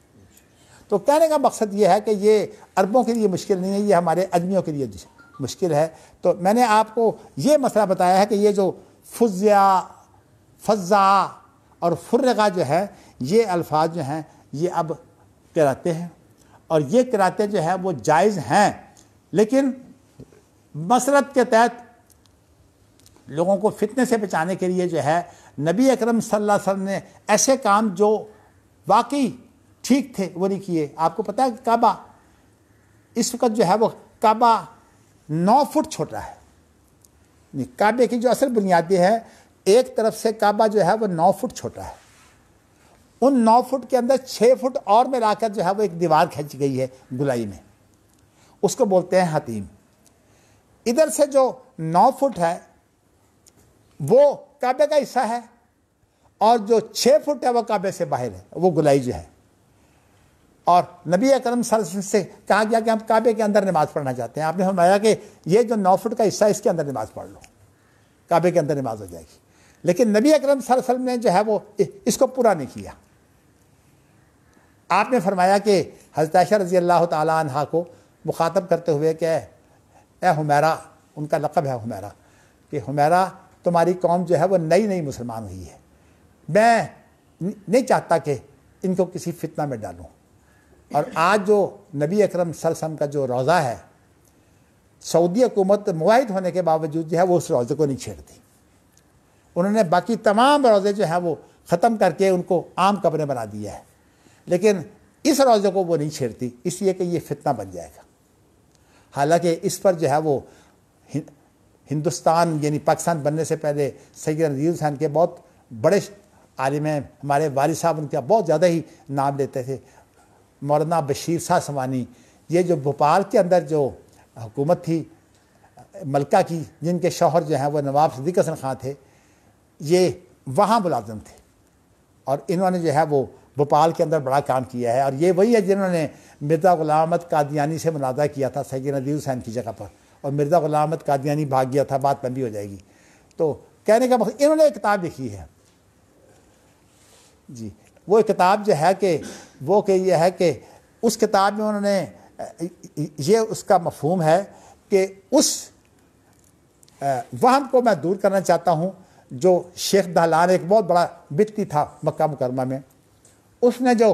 تو کہنے کا مقصد یہ ہے کہ یہ عربوں کے لیے مشکل نہیں ہے، یہ ہمارے اجمیوں کے لیے مشکل ہے۔ تو میں نے آپ کو یہ مسئلہ بتایا ہے کہ یہ جو فزع، فزع اور فرغا جو ہے یہ الفاظ جو ہیں یہ اب قراتیں ہیں، اور یہ قراتیں جو ہیں وہ جائز ہیں، لیکن مسلط کے تحت لوگوں کو فتنے سے بچانے کے لیے جو ہے نبی اکرم صلی اللہ علیہ وسلم نے ایسے کام جو واقعی ٹھیک تھے وہ نہیں کیے۔ آپ کو پتہ ہے کہ کعبہ اس وقت جو ہے وہ کعبہ 9 فٹ چھوٹا ہے۔ کعبے کی جو اصل بنیادی ہے، ایک طرف سے کعبہ جو ہے وہ 9 فٹ چھوٹا ہے، ان 9 فٹ کے اندر 6 فٹ اور ملا کر جو ہے وہ ایک دیوار کھینچ گئی ہے گلائی میں، اس کو بولتے ہیں حتیم۔ ادھر سے جو 9 فٹ ہے وہ کعبے کا حصہ ہے، اور جو 6 فٹ ہے وہ کعبے سے باہر ہے، وہ گلائی جو ہے۔ اور نبی اکرم صلی اللہ علیہ وسلم سے کہا گیا کہ ہم کعبے کے اندر نماز پڑھنا چاہتے ہیں، آپ نے فرمایا کہ یہ جو 9 فٹ کا حصہ ہے اس کے اندر نماز پڑھ لو، کعبے کے اندر نماز ہو جائے گی۔ لیکن نبی اکرم صلی اللہ علیہ وسلم نے جو ہے وہ اس کو پورا نہیں کیا۔ آپ نے فرمایا کہ حضرت عائشہ رضی اللہ تعالیٰ عنہا کو مخاطب کرتے ہوئے کہ اے حمیرہ، ان کا لقب ہے حمیرہ، کہ حمیرہ تمہاری قوم جو ہے وہ نئی مسلمان ہوئی ہے، میں نہیں چاہتا کہ ان کو کسی فتنہ میں ڈالوں۔ اور آج جو نبی اکرم صلی اللہ علیہ وسلم کا جو روضہ ہے، سعودی حکومت معاہد ہونے کے باوجود جو ہے وہ اس روضے کو نہیں چھیڑتی، انہوں نے باقی تمام روضے جو ہیں وہ ختم کر کے ان کو عام قبریں بنا دیا ہے، لیکن اس روضے کو وہ نہیں چھیڑتی، اس لیے کہ یہ فتنہ بن جائے گا۔ حالانکہ اس پر جو ہے وہ ہندوستان یعنی پاکستان بننے سے پہلے سید نذیر حسین کے بہت بڑے عالم ہیں، ہمارے والد صاحب ان کا بہت زیادہ ہی نام لیتے تھے، مولانا بشیر شاہ سوانی، یہ جو بھوپال کے اندر جو حکومت تھی ملکہ کی، جن کے شوہر جو ہیں وہ نواب صدیق حسن خان تھے، یہ وہاں ملازم تھے، اور انہوں نے جو ہے وہ بھوپال کے اندر بڑا کام کیا ہے، اور یہ وہی ہے جنہوں نے مرزا غلام احمد قادیانی سے منازعہ کیا تھا سید نذیر حسین کی جگہ پر، اور مرزا غلام احمد قادیانی بھاگ گیا تھا، بات لمبی ہو جائے گی۔ تو کہنے کا مقصد، انہوں نے ایک کتاب لکھی ہے جی، وہ کتاب جو ہے کہ وہ کہ یہ ہے کہ اس کتاب میں انہوں نے یہ اس کا مفہوم ہے کہ اس وہم کو میں دور کرنا چاہتا ہوں جو شیخ دہلان ایک بہت بڑا بدعتی تھا مکہ مکرمہ میں، اس نے جو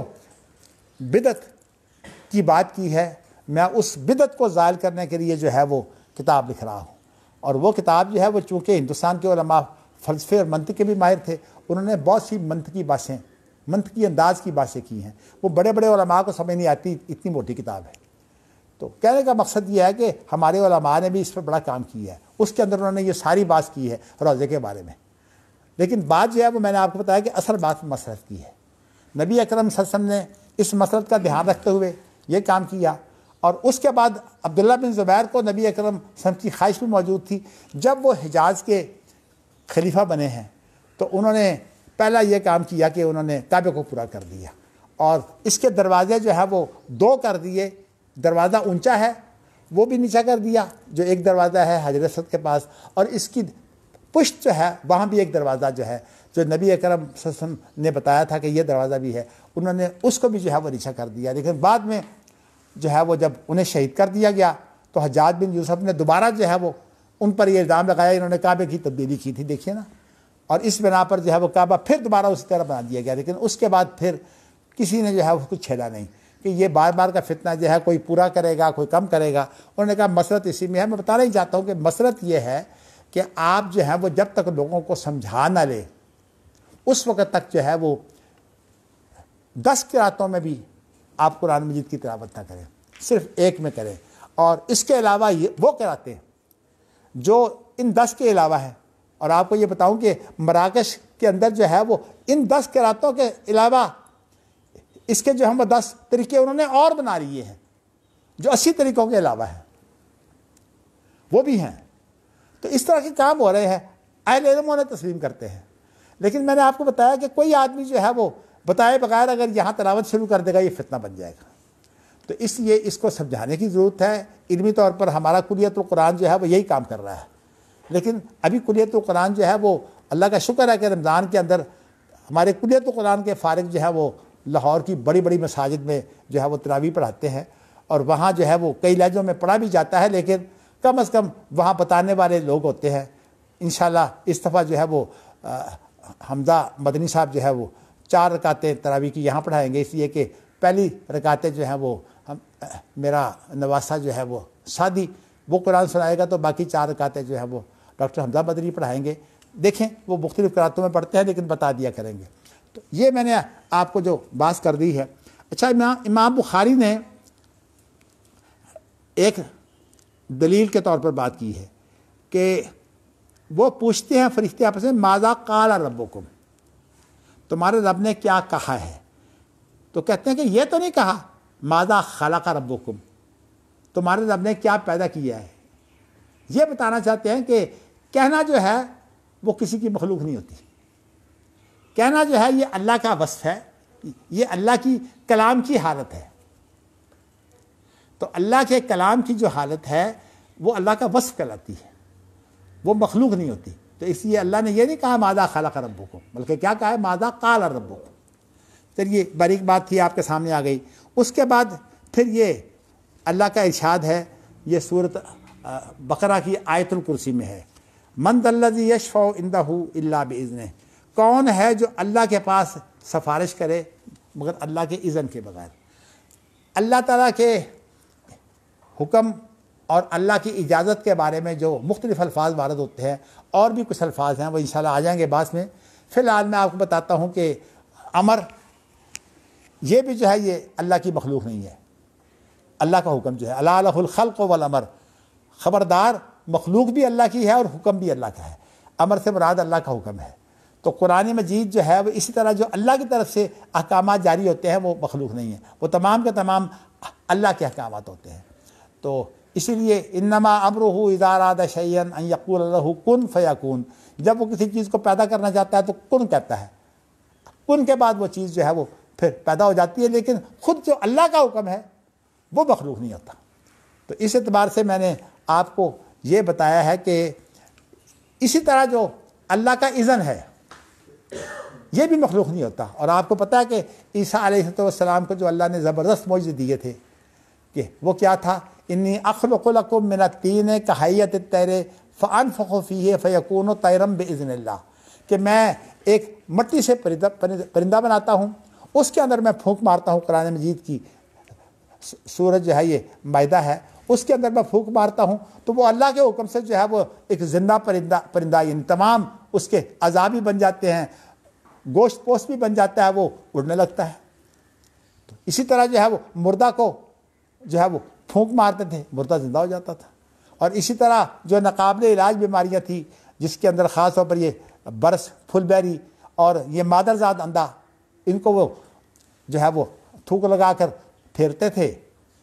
بدعت کی بات کی ہے، میں اس بدعت کو زائل کرنے کے لیے جو ہے وہ کتاب لکھ رہا ہوں۔ اور وہ کتاب جو ہے وہ چونکہ ہندوستان کے علماء فلسفے اور منطق کے بھی ماہر تھے، انہوں نے بہت سی منطقی باتیں، منطقی انداز کی باتیں کی ہیں، وہ بڑے بڑے علماء کو سمجھ نہیں آتی، اتنی موٹی کتاب ہے۔ تو کہنے کا مقصد یہ ہے کہ ہمارے علماء نے بھی اس پر بڑا کام کیا ہے، اس کے اندر انہوں نے یہ ساری بات کی ہے روضے کے بارے میں، لیکن بات جو ہے وہ میں نے آپ کو بتایا کہ اصل بات مسلط کی ہے۔ نبی اکرم صلی اللہ علیہ وسلم نے اس مسلط کا دھیان رکھتے ہوئے یہ کام کیا، اور اس کے بعد عبداللہ بن زبیر کو نبی اکرم صلی اللہ علیہ وسلم کی خواہش بھی موجود تھی، جب وہ حجاز کے خلیفہ بنے ہیں تو انہوں نے پہلا یہ کام کیا کہ انہوں نے کعبے کو پورا کر دیا، اور اس کے دروازے جو ہے وہ 2 کر دیے، دروازہ اونچا ہے وہ بھی نیچا کر دیا جو ایک دروازہ ہے حجر اسود کے پاس، اور اس کی پشت جو ہے وہاں بھی ایک دروازہ جو ہے جو نبی اکرم صلی اللہ علیہ وسلم نے بتایا تھا کہ یہ دروازہ بھی ہے، انہوں نے اس کو بھی جو ہے وہ نیچا کر دیا۔ لیکن بعد میں جو ہے وہ جب انہیں شہید کر دیا گیا تو حجاج بن یوسف نے دوبارہ جو ہے وہ ان پر یہ الزام لگایا انہوں نے کعبے کی تبدیلی کی تھی، دیکھیے نا، اور اس بنا پر جو ہے وہ کعبہ پھر دوبارہ اسی طرح بنا دیا گیا۔ لیکن اس کے بعد پھر کسی نے جو ہے وہ کچھ چھیڑا نہیں کہ یہ بار بار کا فتنہ جو ہے کوئی پورا کرے گا کوئی کم کرے گا۔ انہوں نے کہا مسئلت اسی میں ہے۔ میں بتانا ہی چاہتا ہوں کہ مسئلت یہ ہے کہ آپ جو ہے وہ جب تک لوگوں کو سمجھا نہ لے اس وقت تک جو ہے وہ 10 قراتوں میں بھی آپ قرآن مجید کی تلاوت نہ کریں، صرف ایک میں کریں۔ اور اس کے علاوہ یہ وہ قراتیں جو ان 10 کے علاوہ ہے، اور آپ کو یہ بتاؤں کہ مراکش کے اندر جو ہے وہ ان 10 قراتوں کے علاوہ اس کے جو ہم 10 طریقے انہوں نے اور بنا لیے ہیں جو 80 طریقوں کے علاوہ ہیں، وہ بھی ہیں۔ تو اس طرح کے کام ہو رہے ہیں، اہل علم انہیں تسلیم کرتے ہیں۔ لیکن میں نے آپ کو بتایا کہ کوئی آدمی جو ہے وہ بتائے بغیر اگر یہاں تلاوت شروع کر دے گا یہ فتنہ بن جائے گا۔ تو اس لیے اس کو سمجھانے کی ضرورت ہے۔ علمی طور پر ہمارا کلیت القرآن جو ہے وہ یہی کام کر رہا ہے، لیکن ابھی کلیت القرآن جو ہے وہ اللہ کا شکر ہے کہ رمضان کے اندر ہمارے کلیت القرآن کے فارغ جو ہے وہ لاہور کی بڑی بڑی مساجد میں جو ہے وہ تراویح پڑھاتے ہیں، اور وہاں جو ہے وہ کئی لہجوں میں پڑھا بھی جاتا ہے، لیکن کم از کم وہاں بتانے والے لوگ ہوتے ہیں۔ انشاءاللہ اس دفعہ جو ہے وہ حمزہ مدنی صاحب جو ہے وہ 4 رکعتیں تراویح کی یہاں پڑھائیں گے، اس لیے کہ پہلی رکعتیں جو ہیں وہ میرا نواسہ جو ہے وہ سادی وہ قرآن سنائے گا، تو باقی 4 رکعتیں جو ہے وہ ڈاکٹر حمزہ مدنی پڑھائیں گے۔ دیکھیں وہ مختلف قراتوں میں پڑھتے ہیں لیکن بتا دیا کریں گے۔ تو یہ میں نے آپ کو جو بات کر دی ہے۔ اچھا، امام بخاری نے ایک دلیل کے طور پر بات کی ہے کہ وہ پوچھتے ہیں فرشتے آپس میں ماذا قال ربکم، تمہارے رب نے کیا کہا ہے؟ تو کہتے ہیں کہ یہ تو نہیں کہا ماذا خلق ربکم، تمہارے رب نے کیا پیدا کیا ہے۔ یہ بتانا چاہتے ہیں کہ کہنا جو ہے وہ کسی کی مخلوق نہیں ہوتی، کہنا جو ہے یہ اللہ کا وصف ہے، یہ اللہ کی کلام کی حالت ہے۔ تو اللہ کے کلام کی جو حالت ہے وہ اللہ کا وصف کہلاتی ہے، وہ مخلوق نہیں ہوتی۔ تو اس لیے اللہ نے یہ نہیں کہا ماذا خلق ربکم، بلکہ کیا کہا ہے ماذا قال ربکم۔ چلیے باریک بات تھی آپ کے سامنے آ گئی۔ اس کے بعد پھر یہ اللہ کا ارشاد ہے، یہ سورۃ بقرہ کی آیت الکرسی میں ہے، من ذا الذی یشفع عندہ الا باذنہ، کون ہے جو اللہ کے پاس سفارش کرے مگر اللہ کے اذن کے بغیر۔ اللہ تعالیٰ کے حکم اور اللہ کی اجازت کے بارے میں جو مختلف الفاظ وارد ہوتے ہیں، اور بھی کچھ الفاظ ہیں وہ انشاءاللہ آ جائیں گے بعد میں۔ فی الحال میں آپ کو بتاتا ہوں کہ امر یہ بھی جو ہے یہ اللہ کی مخلوق نہیں ہے، اللہ کا حکم جو ہے الا لہ الخلق والامر، خبردار مخلوق بھی اللہ کی ہے اور حکم بھی اللہ کا ہے۔ امر سے مراد اللہ کا حکم ہے۔ تو قرآن مجید جو ہے وہ اسی طرح جو اللہ کی طرف سے احکامات جاری ہوتے ہیں وہ مخلوق نہیں ہیں، وہ تمام کے تمام اللہ کے احکامات ہوتے ہیں۔ تو اسی لیے انما امرہ اذا اراد شیئا ان یقول لہ کن فیکون، جب وہ کسی چیز کو پیدا کرنا چاہتا ہے تو کن کہتا ہے، کن کے بعد وہ چیز جو ہے وہ پھر پیدا ہو جاتی ہے۔ لیکن خود جو اللہ کا حکم ہے وہ مخلوق نہیں ہوتا۔ تو اس اعتبار سے میں نے آپ کو یہ بتایا ہے کہ اسی طرح جو اللہ کا اذن ہے یہ بھی مخلوق نہیں ہوتا۔ اور آپ کو پتہ ہے کہ عیسیٰ علیہ السلام کو جو اللہ نے زبردست معجزے دیے تھے کہ وہ کیا تھا، انی اخلق لکم من الطین کہیئۃ الطیر فانفخ فیہ فیکون طیرا باذن اللہ، کہ میں ایک مٹی سے پرندہ بناتا ہوں، اس کے اندر میں پھونک مارتا ہوں۔ قرآن مجید کی سورج جو ہے یہ مائدہ ہے، اس کے اندر میں پھونک مارتا ہوں تو وہ اللہ کے حکم سے جو ہے وہ ایک زندہ پرندہ یعنی تمام اس کے اعضاء بھی بن جاتے ہیں، گوشت پوست بھی بن جاتا ہے، وہ اڑنے لگتا ہے۔ تو اسی طرح جو ہے وہ مردہ کو جو ہے وہ پھونک مارتے تھے، مردہ زندہ ہو جاتا تھا۔ اور اسی طرح جو ناقابل علاج بیماریاں تھیں جس کے اندر خاص طور پر یہ برس، پھل بیری اور یہ مادرزاد اندھا، ان کو وہ جو ہے وہ تھوک لگا کر پھیرتے تھے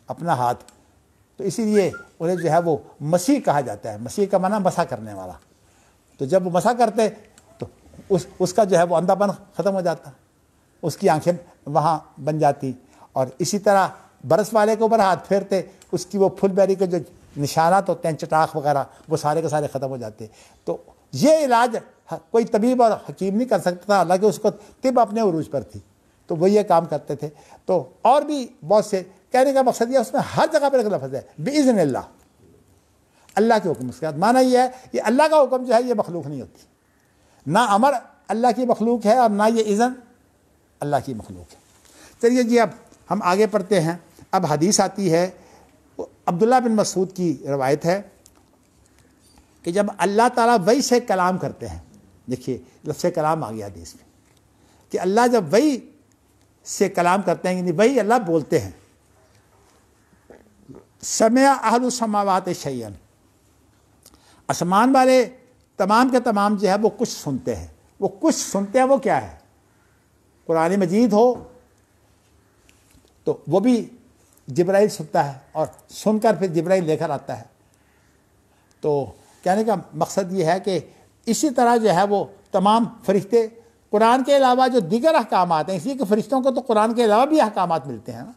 اپنا ہاتھ، تو اسی لیے انہیں جو ہے وہ مسیح کہا جاتا ہے۔ مسیح کا معنی مسح کرنے والا۔ تو جب وہ مسح کرتے تو اس کا جو ہے وہ اندھا پن ختم ہو جاتا، اس کی آنکھیں وہاں بن جاتی۔ اور اسی طرح برس والے کے اوپر ہاتھ پھیرتے، اس کی وہ پھل بیری کے جو نشانات ہوتے ہیں چٹاخ وغیرہ وہ سارے کے سارے ختم ہو جاتے۔ تو یہ علاج کوئی طبیب اور حکیم نہیں کر سکتا تھا، حالانکہ اس کو طب اپنے عروج پر تھی، تو وہ یہ کام کرتے تھے۔ تو اور بھی بہت سے، کہنے کا مقصد یہ، اس میں ہر جگہ پر ایک لفظ ہے بِإِذْنِ اللہ، اللہ کے حکم کے ساتھ۔ معنی یہ ہے کہ اللہ کا حکم جو ہے یہ مخلوق نہیں ہوتی، نہ امر اللہ کی مخلوق ہے اور نہ یہ اذن اللہ کی مخلوق ہے۔ چلیے جی اب ہم آگے پڑھتے ہیں۔ اب حدیث آتی ہے، عبداللہ بن مسعود کی روایت ہے کہ جب اللہ تعالیٰ وحی سے کلام کرتے ہیں، دیکھیے لفظ کلام آ گیا حدیث میں، کہ اللہ جب وحی سے کلام کرتے ہیں، یعنی وحی اللہ بولتے ہیں، سمع اہل السماوات شیئا، آسمان والے تمام کے تمام جو ہے وہ کچھ سنتے ہیں۔ وہ کچھ سنتے ہیں، وہ کیا ہے؟ قرآن مجید ہو تو وہ بھی جبرائیل سنتا ہے، اور سن کر پھر جبرائیل لے کر آتا ہے۔ تو کہنے کا مقصد یہ ہے کہ اسی طرح جو ہے وہ تمام فرشتے قرآن کے علاوہ جو دیگر احکامات ہیں، اس لیے کہ فرشتوں کو تو قرآن کے علاوہ بھی احکامات ملتے ہیں نا،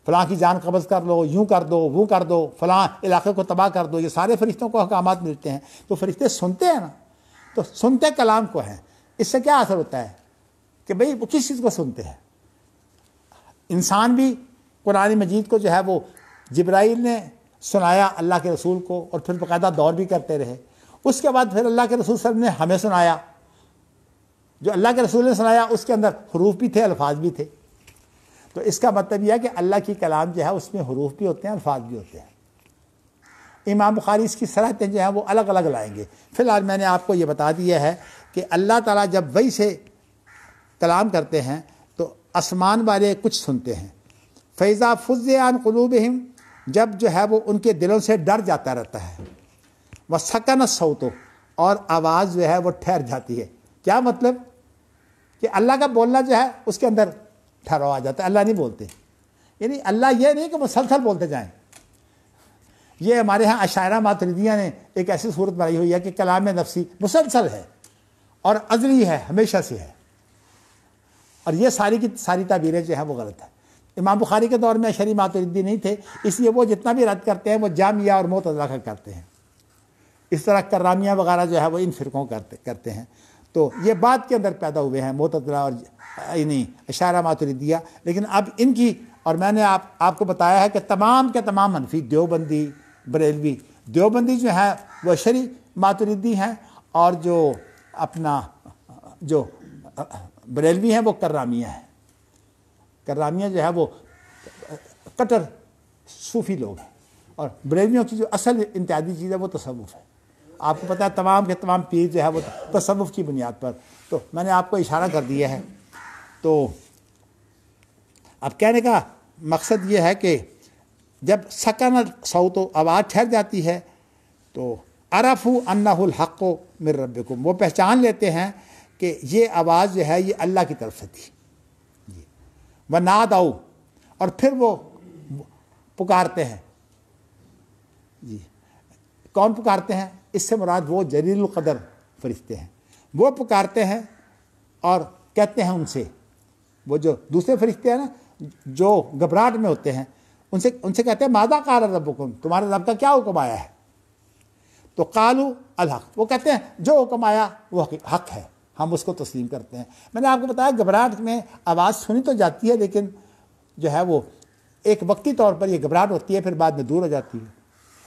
فلاں کی جان قبض کر لو، یوں کر دو، وہ کر دو، فلاں علاقے کو تباہ کر دو، یہ سارے فرشتوں کو احکامات ملتے ہیں۔ تو فرشتے سنتے ہیں نا، تو سنتے کلام کو ہیں۔ اس سے کیا اثر ہوتا ہے کہ بھئی وہ کس چیز کو سنتے ہیں؟ انسان بھی قرآن مجید کو جو ہے وہ جبرائیل نے سنایا اللہ کے رسول کو، اور پھر باقاعدہ دور بھی کرتے رہے۔ اس کے بعد پھر اللہ کے رسول صلی اللہ علیہ وسلم نے ہمیں سنایا، جو اللہ کے رسول نے سنایا اس کے اندر حروف بھی تھے، الفاظ بھی تھے۔ تو اس کا مطلب یہ ہے کہ اللہ کی کلام جو ہے اس میں حروف بھی ہوتے ہیں، الفاظ بھی ہوتے ہیں۔ امام بخاری اس کی صراحتیں جو ہیں وہ الگ الگ لائیں گے۔ فی الحال میں نے آپ کو یہ بتا دیا ہے کہ اللہ تعالیٰ جب وحی سے کلام کرتے ہیں تو آسمان والے کچھ سنتے ہیں۔ فَإِذَا فُزِّعَ عَنْ قُلُوبِهِمْ، جب جو ہے وہ ان کے دلوں سے ڈر جاتا رہتا ہے، وَسَكَنَ الصَّوْتُ، اور آواز جو ہے وہ ٹھہر جاتی ہے۔ کیا مطلب؟ کہ اللہ کا بولنا جو ہے اس کے اندر ٹھہراؤ آ جاتا ہے، اللہ نہیں بولتے۔ یعنی اللہ یہ نہیں کہ مسلسل بولتے جائیں۔ یہ ہمارے ہاں اشاعرہ ماتریدیہ نے ایک ایسی صورت بنائی ہوئی ہے کہ کلام نفسی مسلسل ہے اور ازلی ہے، ہمیشہ سے ہے، اور یہ ساری کی ساری تعبیریں جو ہیں وہ غلط ہیں۔ امام بخاری کے دور میں اشعری ماتریدی نہیں تھے، اس لیے وہ جتنا بھی رد کرتے ہیں وہ جامعہ اور معتزلہ کا کرتے ہیں۔ اس طرح کرامیہ وغیرہ جو ہے وہ ان فرقوں کرتے ہیں۔ تو یہ بعد کے اندر پیدا ہوئے ہیں معتزلہ اور یعنی اشاعرہ ماتریدیہ۔ لیکن اب ان کی، اور میں نے آپ کو بتایا ہے کہ تمام کے تمام حنفی، دیوبندی، بریلوی، دیوبندی جو ہے وہ اشعری ماتریدی ہیں، اور جو اپنا جو بریلوی ہیں وہ کرامیہ ہیں۔ کرامیہ جو ہے وہ کٹر صوفی لوگ ہیں، اور بریلویوں کی جو اصل امتیازی چیز ہے وہ تصوف ہے۔ آپ کو پتہ ہے تمام کے تمام پیر جو ہے وہ تصوف کی بنیاد پر، تو میں نے آپ کو اشارہ کر دیا ہے۔ تو اب کہنے کا مقصد یہ ہے کہ جب سکن صوت، آواز ٹھہر جاتی ہے، تو عرفوا انہ الحق من ربکم، وہ پہچان لیتے ہیں کہ یہ آواز جو ہے یہ اللہ کی طرف سے تھی۔ وَنَادَوْا، اور پھر وہ پکارتے ہیں۔ جی، کون پکارتے ہیں؟ اس سے مراد وہ جلیل القدر فرشتے ہیں۔ وہ پکارتے ہیں اور کہتے ہیں ان سے، وہ جو دوسرے فرشتے ہیں نا جو گھبراہٹ میں ہوتے ہیں، ان سے کہتے ہیں ماذا قال ربکم، تمہارے رب کا کیا حکم آیا ہے؟ تو قالوا الحق، وہ کہتے ہیں جو حکم آیا وہ حق ہے، ہم اس کو تسلیم کرتے ہیں۔ میں نے آپ کو بتایا گھبراہٹ میں آواز سنی تو جاتی ہے، لیکن جو ہے وہ ایک وقتی طور پر یہ گھبراہٹ ہوتی ہے، پھر بعد میں دور ہو جاتی ہے۔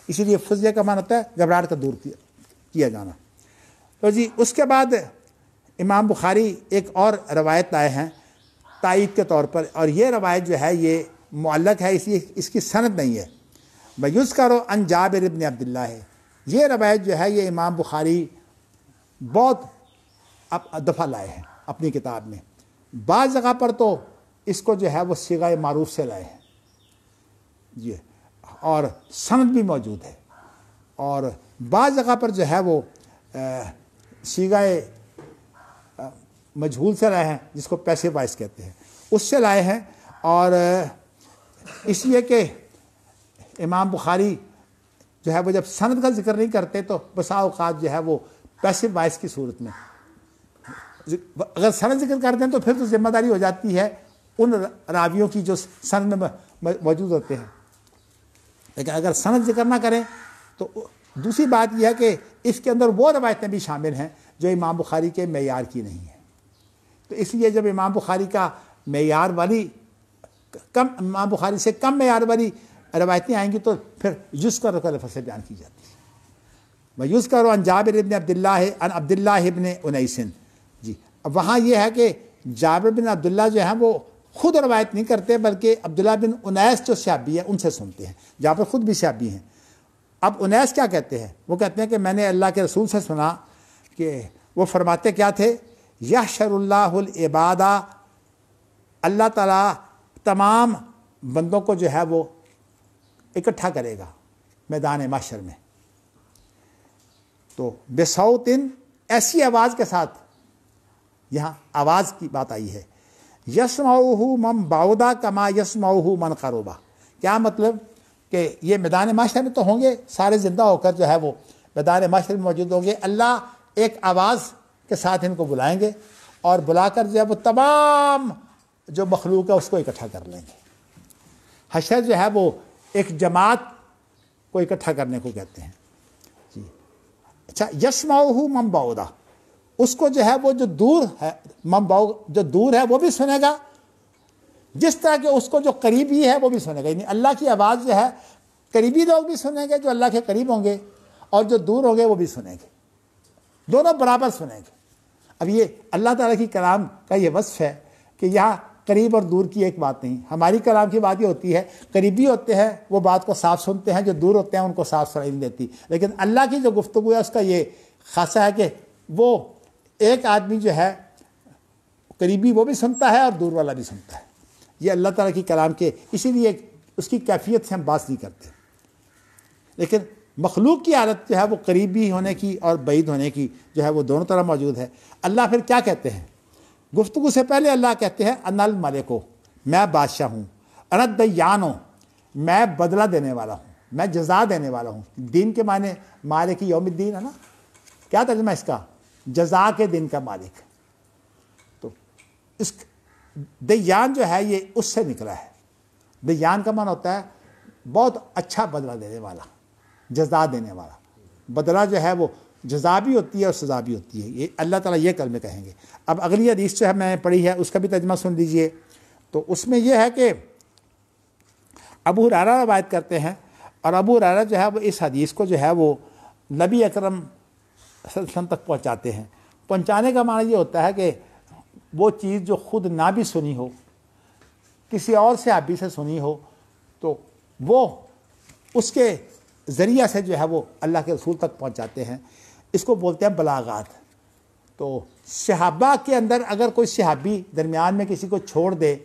اسی لیے فضیہ کا معنی ہوتا ہے گھبراہٹ کا دور کیا جانا۔ تو جی اس کے بعد امام بخاری ایک اور روایت لائے ہیں تائید کے طور پر، اور یہ روایت جو ہے یہ معلق ہے، اس کی سند نہیں ہے۔ وَيُذْكَرُ عَنْ جابر بن عبداللہ ہے، یہ روایت جو ہے یہ امام بخاری بہت دفعہ لائے ہیں اپنی کتاب میں۔ بعض جگہ پر تو اس کو جو ہے وہ صیغہ معروف سے لائے ہیں جی، اور سند بھی موجود ہے، اور بعض جگہ پر جو ہے وہ صیغہ مجہول سے لائے ہیں، جس کو پیسے وائس کہتے ہیں، اس سے لائے ہیں۔ اور اس لیے کہ امام بخاری جو ہے وہ جب سند کا ذکر نہیں کرتے تو بسا اوقات جو ہے وہ پیسے وائس کی صورت میں، اگر سند ذکر کرتے ہیں تو پھر تو ذمہ داری ہو جاتی ہے ان راویوں کی جو سند میں موجود ہوتے ہیں، لیکن اگر سند ذکر نہ کریں تو دوسری بات یہ ہے کہ اس کے اندر وہ روایتیں بھی شامل ہیں جو امام بخاری کے معیار کی نہیں ہیں. تو اس لیے جب امام بخاری کا معیار والی امام بخاری سے کم معیار والی روایتیں آئیں گی تو پھر یذکر کا لفظ سے بیان کی جاتی ہے. وَيُذْكَرُ عَنْ جابر بن عبداللہ ابن انیس. جی اب وہاں یہ ہے کہ جابر بن عبداللہ جو ہیں وہ خود روایت نہیں کرتے بلکہ عبداللہ بن انیس جو صحابی ہے ان سے سنتے ہیں. جابر خود بھی صحابی ہیں. اب انیس کیا کہتے ہیں؟ وہ کہتے ہیں کہ میں نے اللہ کے رسول سے سنا کہ وہ فرماتے کیا تھے؟ یحشر اللہ العباد، اللہ تعالیٰ تمام بندوں کو جو ہے وہ اکٹھا کرے گا میدان محشر میں. تو بصوت، ایسی آواز کے ساتھ، یہاں آواز کی بات آئی ہے، یسمعہ من بعدا کما یسمعہ من قربا. کیا مطلب کہ یہ میدان معاشرے میں تو ہوں گے، سارے زندہ ہو کر جو ہے وہ میدان معاشرے میں موجود ہوں گے. اللہ ایک آواز کے ساتھ ان کو بلائیں گے اور بلا کر جو ہے وہ تمام جو مخلوق ہے اس کو اکٹھا کر لیں گے. حشر جو ہے وہ ایک جماعت کو اکٹھا کرنے کو کہتے ہیں. جی اچھا، یسمعہ من بعدا، اس کو جو ہے وہ جو دور ہے، جو دور ہے وہ بھی سنے گا، جس طرح کہ اس کو جو قریبی ہے وہ بھی سنے گا. یعنی اللہ کی آواز جو ہے قریبی لوگ بھی سنیں گے جو اللہ کے قریب ہوں گے، اور جو دور ہوں گے وہ بھی سنیں گے، دونوں برابر سنیں گے. اب یہ اللہ تعالیٰ کی کلام کا یہ وصف ہے کہ یہاں قریب اور دور کی ایک بات نہیں. ہماری کلام کی بات یہ ہوتی ہے قریبی ہوتے ہیں وہ بات کو صاف سنتے ہیں، جو دور ہوتے ہیں ان کو صاف سنائی نہیں دیتی. لیکن اللہ کی جو گفتگو ہے اس کا یہ خاصہ ہے کہ وہ ایک آدمی جو ہے قریبی وہ بھی سنتا ہے اور دور والا بھی سنتا ہے. یہ اللہ تعالیٰ کی کلام کے، اسی لیے اس کی کیفیت سے ہم بات نہیں کرتے. لیکن مخلوق کی حالت جو ہے وہ قریبی ہونے کی اور بعید ہونے کی جو ہے وہ دونوں طرح موجود ہے. اللہ پھر کیا کہتے ہیں؟ گفتگو سے پہلے اللہ کہتے ہیں انا الملک، میں بادشاہ ہوں، انا الدیان، میں بدلہ دینے والا ہوں، میں جزا دینے والا ہوں. دین کے معنی مالک یوم الدین ہے نا. کیا ترجمہ اس کا؟ جزا کے دن کا مالک. تو اس دیان جو ہے یہ اس سے نکلا ہے. دیان کا معنی ہوتا ہے بہت اچھا بدلہ دینے والا، جزا دینے والا. بدلہ جو ہے وہ جزا بھی ہوتی ہے اور سزا بھی ہوتی ہے. یہ اللہ تعالیٰ یہ کلمے کہیں گے. اب اگلی حدیث جو ہے میں نے پڑھی ہے اس کا بھی ترجمہ سن لیجئے. تو اس میں یہ ہے کہ ابو ہریرہ روایت کرتے ہیں، اور ابو ہریرہ جو ہے وہ اس حدیث کو جو ہے وہ نبی اکرم صلی اللہ علیہ وسلم تک پہنچاتے ہیں. پہنچانے کا معنی یہ ہوتا ہے کہ وہ چیز جو خود نہ بھی سنی ہو، کسی اور صحابی سے سنی ہو، تو وہ اس کے ذریعہ سے جو ہے وہ اللہ کے رسول تک پہنچاتے ہیں. اس کو بولتے ہیں بلاغات. تو صحابہ کے اندر اگر کوئی صحابی درمیان میں کسی کو چھوڑ دے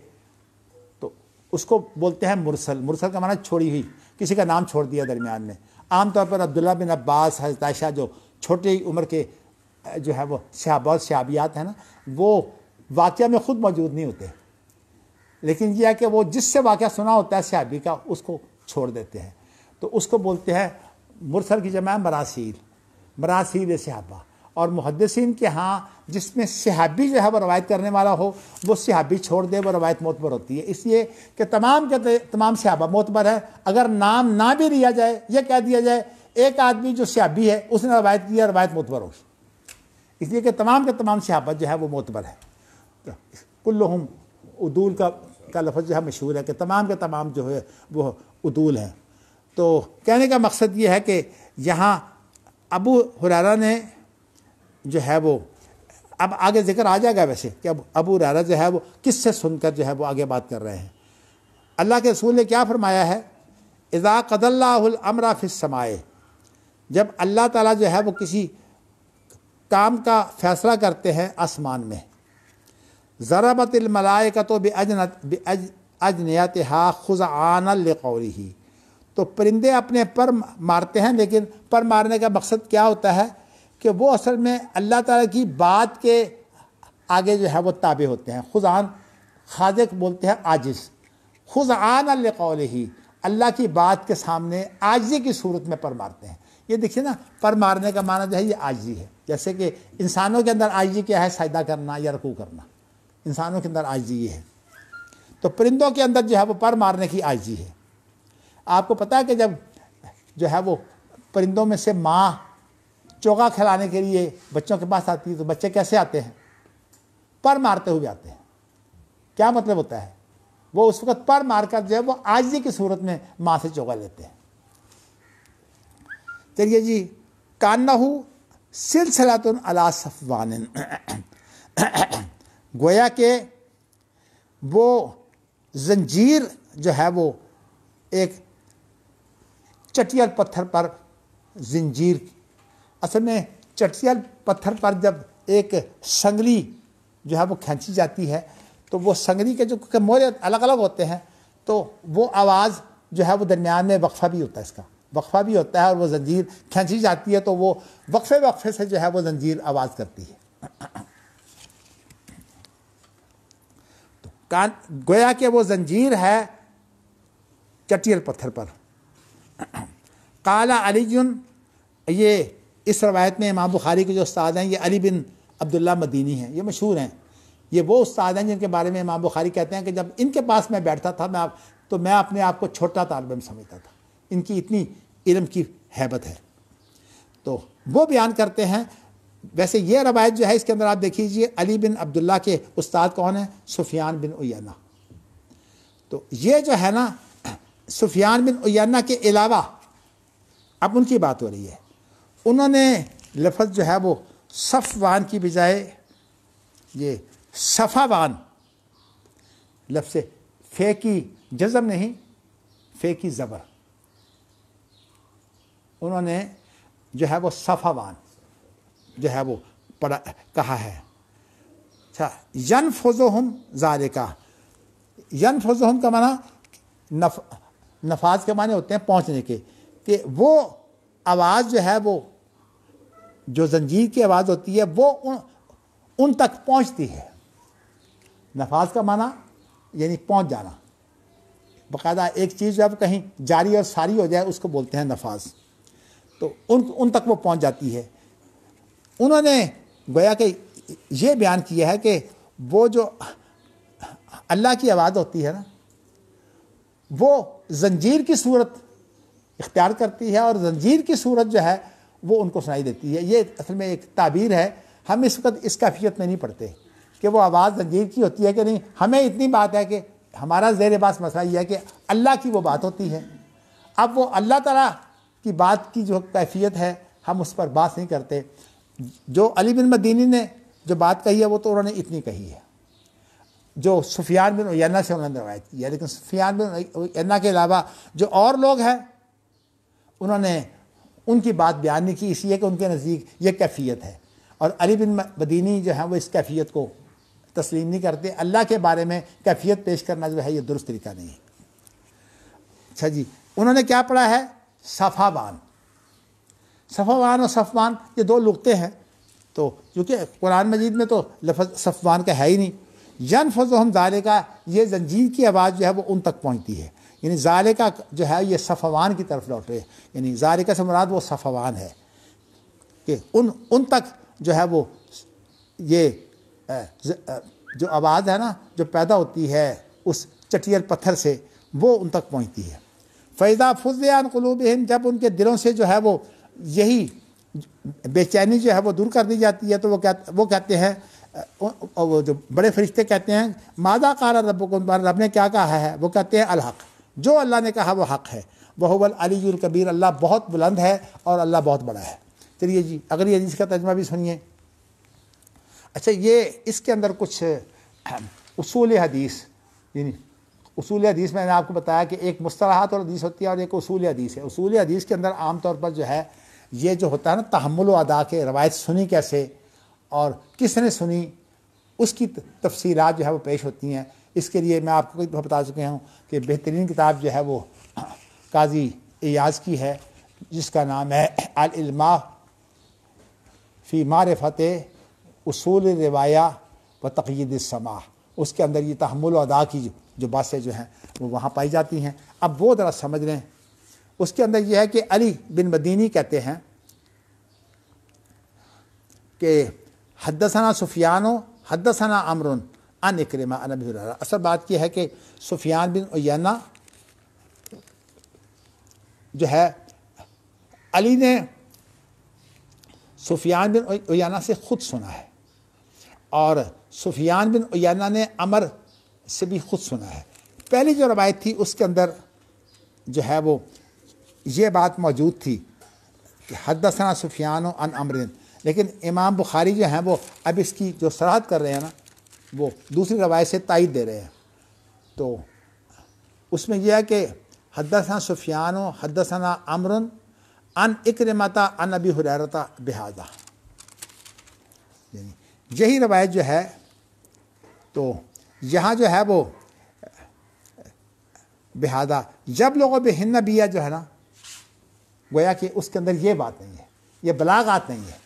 تو اس کو بولتے ہیں مرسل. مرسل کا معنی چھوڑی ہوئی، کسی کا نام چھوڑ دیا درمیان میں. عام طور پر عبداللہ بن عباس، حضرت عائشہ جو چھوٹی عمر کے جو ہے وہ صحابہ اور صحابیات ہیں نا، وہ واقعہ میں خود موجود نہیں ہوتے، لیکن یہ ہے کہ وہ جس سے واقعہ سنا ہوتا ہے صحابی کا اس کو چھوڑ دیتے ہیں. تو اس کو بولتے ہیں مرسل کی جمع مراسیل، مراسیل صحابہ. اور محدثین کے ہاں جس میں صحابی جو ہے وہ روایت کرنے والا ہو، وہ صحابی چھوڑ دے وہ روایت معتبر ہوتی ہے. اس لیے کہ تمام کے تمام صحابہ معتبر ہے. اگر نام نہ بھی لیا جائے، یہ کہہ دیا جائے ایک آدمی جو صحابی ہے اس نے روایت کی ہے، روایت معتبر ہوگی. اس لیے کہ تمام کے تمام صحابہ جو ہے وہ معتبر ہے. کلہم عدول کا لفظ جو ہے مشہور ہے کہ تمام کے تمام جو ہے وہ عدول ہیں. تو کہنے کا مقصد یہ ہے کہ یہاں ابو ہریرہ نے جو ہے وہ، اب آگے ذکر آ جائے گا ویسے کہ اب ابو ہریرہ جو ہے وہ کس سے سن کر جو ہے وہ آگے بات کر رہے ہیں. اللہ کے رسول نے کیا فرمایا ہے؟ اذا قضى اللہ الامر فی السماء، جب اللہ تعالیٰ جو ہے وہ کسی کام کا فیصلہ کرتے ہیں آسمان میں، ضربت الملائکۃ باجنحتہا خضعانا لقولہ، تو پرندے اپنے پر مارتے ہیں. لیکن پر مارنے کا مقصد کیا ہوتا ہے کہ وہ اصل میں اللہ تعالیٰ کی بات کے آگے جو ہے وہ تابع ہوتے ہیں. خضعان خاضع بولتے ہیں عاجز. خضعانا لقولہ، اللہ کی بات کے سامنے عاجزی کی صورت میں پر مارتے ہیں. یہ دیکھیے نا، پر مارنے کا معنی جو ہے یہ عاجزی ہے. جیسے کہ انسانوں کے اندر عاجزی کیا ہے؟ سجدہ کرنا یا رکوع کرنا. انسانوں کے اندر عاجزی یہ ہے. تو پرندوں کے اندر جو ہے وہ پر مارنے کی عاجزی ہے. آپ کو پتہ ہے کہ جب جو ہے وہ پرندوں میں سے ماں چوغا کھلانے کے لیے بچوں کے پاس آتی ہے تو بچے کیسے آتے ہیں؟ پر مارتے ہوئے آتے ہیں۔ کیا مطلب ہوتا ہے؟ وہ اس وقت پر مار کر جو ہے وہ عاجزی کی صورت میں ماں سے چوغا لیتے ہیں۔ چلیے جی، کانہو سلسلۃ علی صفوان، گویا کہ وہ زنجیر جو ہے وہ ایک چٹیل پتھر پر زنجیر، اصل میں چٹیل پتھر پر جب ایک سنگلی جو ہے وہ کھینچی جاتی ہے تو وہ سنگلی کے جو مورے الگ الگ ہوتے ہیں تو وہ آواز جو ہے وہ درمیان میں وقفہ بھی ہوتا ہے، اس کا وقفہ بھی ہوتا ہے، اور وہ زنجیر کھینچی جاتی ہے تو وہ وقفے سے جو ہے وہ زنجیر آواز کرتی ہے۔ گویا کہ وہ زنجیر ہے چٹیل پتھر پر۔ قال علی، یہ اس روایت میں امام بخاری کے جو استاد ہیں یہ علی بن عبداللہ مدینی ہیں، یہ مشہور ہیں، یہ وہ استاد ہیں جن کے بارے میں امام بخاری کہتے ہیں کہ جب ان کے پاس میں بیٹھتا تھا تو میں اپنے آپ کو چھوٹا طالب علم سمجھتا تھا، ان کی اتنی علم کی ہیبت ہے۔ تو وہ بیان کرتے ہیں، ویسے یہ روایت جو ہے اس کے اندر آپ دیکھیے علی بن عبداللہ کے استاد کون ہیں؟ سفیان بن عیینہ۔ تو یہ جو ہے نا سفیان بن عیینہ کے علاوہ اب ان کی بات ہو رہی ہے، انہوں نے لفظ جو ہے وہ صفوان کی بجائے یہ صفوان، لفظ فے کی جزم نہیں، فے کی زبر، انہوں نے جو ہے وہ صفوان جو ہے وہ کہا ہے۔ اچھا، ینفذہم ذالکا، ینفذہم کا معنی نفاذ کے معنی ہوتے ہیں پہنچنے کے، کہ وہ آواز جو ہے وہ جو زنجیر کی آواز ہوتی ہے وہ ان تک پہنچتی ہے۔ نفاذ کا معنی یعنی پہنچ جانا، باقاعدہ ایک چیز جب کہیں جاری اور ساری ہو جائے اس کو بولتے ہیں نفاذ، تو ان تک وہ پہنچ جاتی ہے۔ انہوں نے گویا کہ یہ بیان کیا ہے کہ وہ جو اللہ کی آواز ہوتی ہے نا وہ زنجیر کی صورت اختیار کرتی ہے، اور زنجیر کی صورت جو ہے وہ ان کو سنائی دیتی ہے۔ یہ اصل میں ایک تعبیر ہے، ہم اس وقت اس کیفیت میں نہیں پڑھتے کہ وہ آواز زنجیر کی ہوتی ہے کہ نہیں، ہمیں اتنی بات ہے کہ ہمارا زیر باس مسئلہ یہ ہے کہ اللہ کی وہ بات ہوتی ہے۔ اب وہ اللہ تعالیٰ کی بات کی جو کیفیت ہے ہم اس پر بات نہیں کرتے۔ جو علی بن مدینی نے جو بات کہی ہے وہ تو انہوں نے اتنی کہی ہے، جو سفیان بن عیینہ سے انہوں نے روایت کی ہے، لیکن سفیان بن عیینہ کے علاوہ جو اور لوگ ہیں انہوں نے ان کی بات بیان نہیں کی، اس لیے کہ ان کے نزدیک یہ کیفیت ہے، اور علی بن مدینی جو ہے وہ اس کیفیت کو تسلیم نہیں کرتے۔ اللہ کے بارے میں کیفیت پیش کرنا جو ہے یہ درست طریقہ نہیں ہے۔ اچھا جی، انہوں نے کیا پڑھا ہے؟ صفوان۔ صفوان اور صفوان یہ دو لغتیں ہیں، تو کیونکہ قرآن مجید میں تو لفظ صفوان کا ہے ہی نہیں۔ ینفذہم ذالکا، یہ زنجیر کی آواز جو ہے وہ ان تک پہنچتی ہے، یعنی ذالکا جو ہے یہ صفوان کی طرف لوٹ رہے، یعنی ذالکا سے مراد وہ صفوان ہے کہ ان تک جو ہے وہ یہ جو آواز ہے نا جو پیدا ہوتی ہے اس چٹیل پتھر سے وہ ان تک پہنچتی ہے۔ فَإِذَا فُزِّعَ عَنْ قُلُوبِهِمْ، جب ان کے دلوں سے جو ہے وہ یہی بے چینی جو ہے وہ دور کر دی جاتی ہے تو وہ کہتے ہیں، وہ جو بڑے فرشتے کہتے ہیں ماذا قال ربکم، رب نے کیا کہا ہے؟ وہ کہتے ہیں الحق، جو اللہ نے کہا وہ حق ہے، وَهُوَ الْعَلِيُّ الْكَبِيرُ، اللہ بہت بلند ہے اور اللہ بہت بڑا ہے۔ چلیے جی اگلی حدیث کا ترجمہ بھی سنیے۔ اچھا، یہ اس کے اندر کچھ اصول حدیث، یعنی اصول حدیث میں نے آپ کو بتایا کہ ایک مصطلحات اور حدیث ہوتی ہے اور ایک اصول حدیث ہے۔ اصول حدیث کے اندر عام طور پر جو ہے یہ جو ہوتا ہے نا تحمل و ادا کے، روایت سنی کیسے اور کس نے سنی، اس کی تفصیلات جو ہے وہ پیش ہوتی ہیں۔ اس کے لیے میں آپ کو بتا چکے ہوں کہ بہترین کتاب جو ہے وہ قاضی ایاز کی ہے جس کا نام ہے العلماء فی معرفت اصول روایہ و تقیید السماع۔ اس کے اندر یہ تحمل و ادا کی جو باتیں جو ہیں وہ وہاں پائی جاتی ہیں۔ اب وہ ذرا سمجھ لیں، اس کے اندر یہ ہے کہ علی بن مدینی کہتے ہیں کہ حدثنا سفیان حدثنا عمرو عن اکرمہ عن ابی ہریرہ۔ اصل بات یہ ہے کہ سفیان بن عیینہ جو ہے علی نے سفیان بن عیینہ سے خود سنا ہے، اور سفیان بن عیینہ نے عمر سے بھی خود سنا ہے۔ پہلی جو روایت تھی اس کے اندر جو ہے وہ یہ بات موجود تھی کہ حدثنا سفیان عن عمر، لیکن امام بخاری جو ہیں وہ اب اس کی جو صراحت کر رہے ہیں نا وہ دوسری روایت سے تائید دے رہے ہیں۔ تو اس میں یہ ہے کہ حدثنا سفیان حدثنا عمر عن اکرمۃ عن ابی ہریرہ بہذا، یعنی یہی روایت جو ہے، تو یہاں جو ہے وہ بہذا جب لوگوں بہن نبیہ جو ہے نا، گویا کہ اس کے اندر یہ بات نہیں ہے، یہ بلاغات نہیں ہے،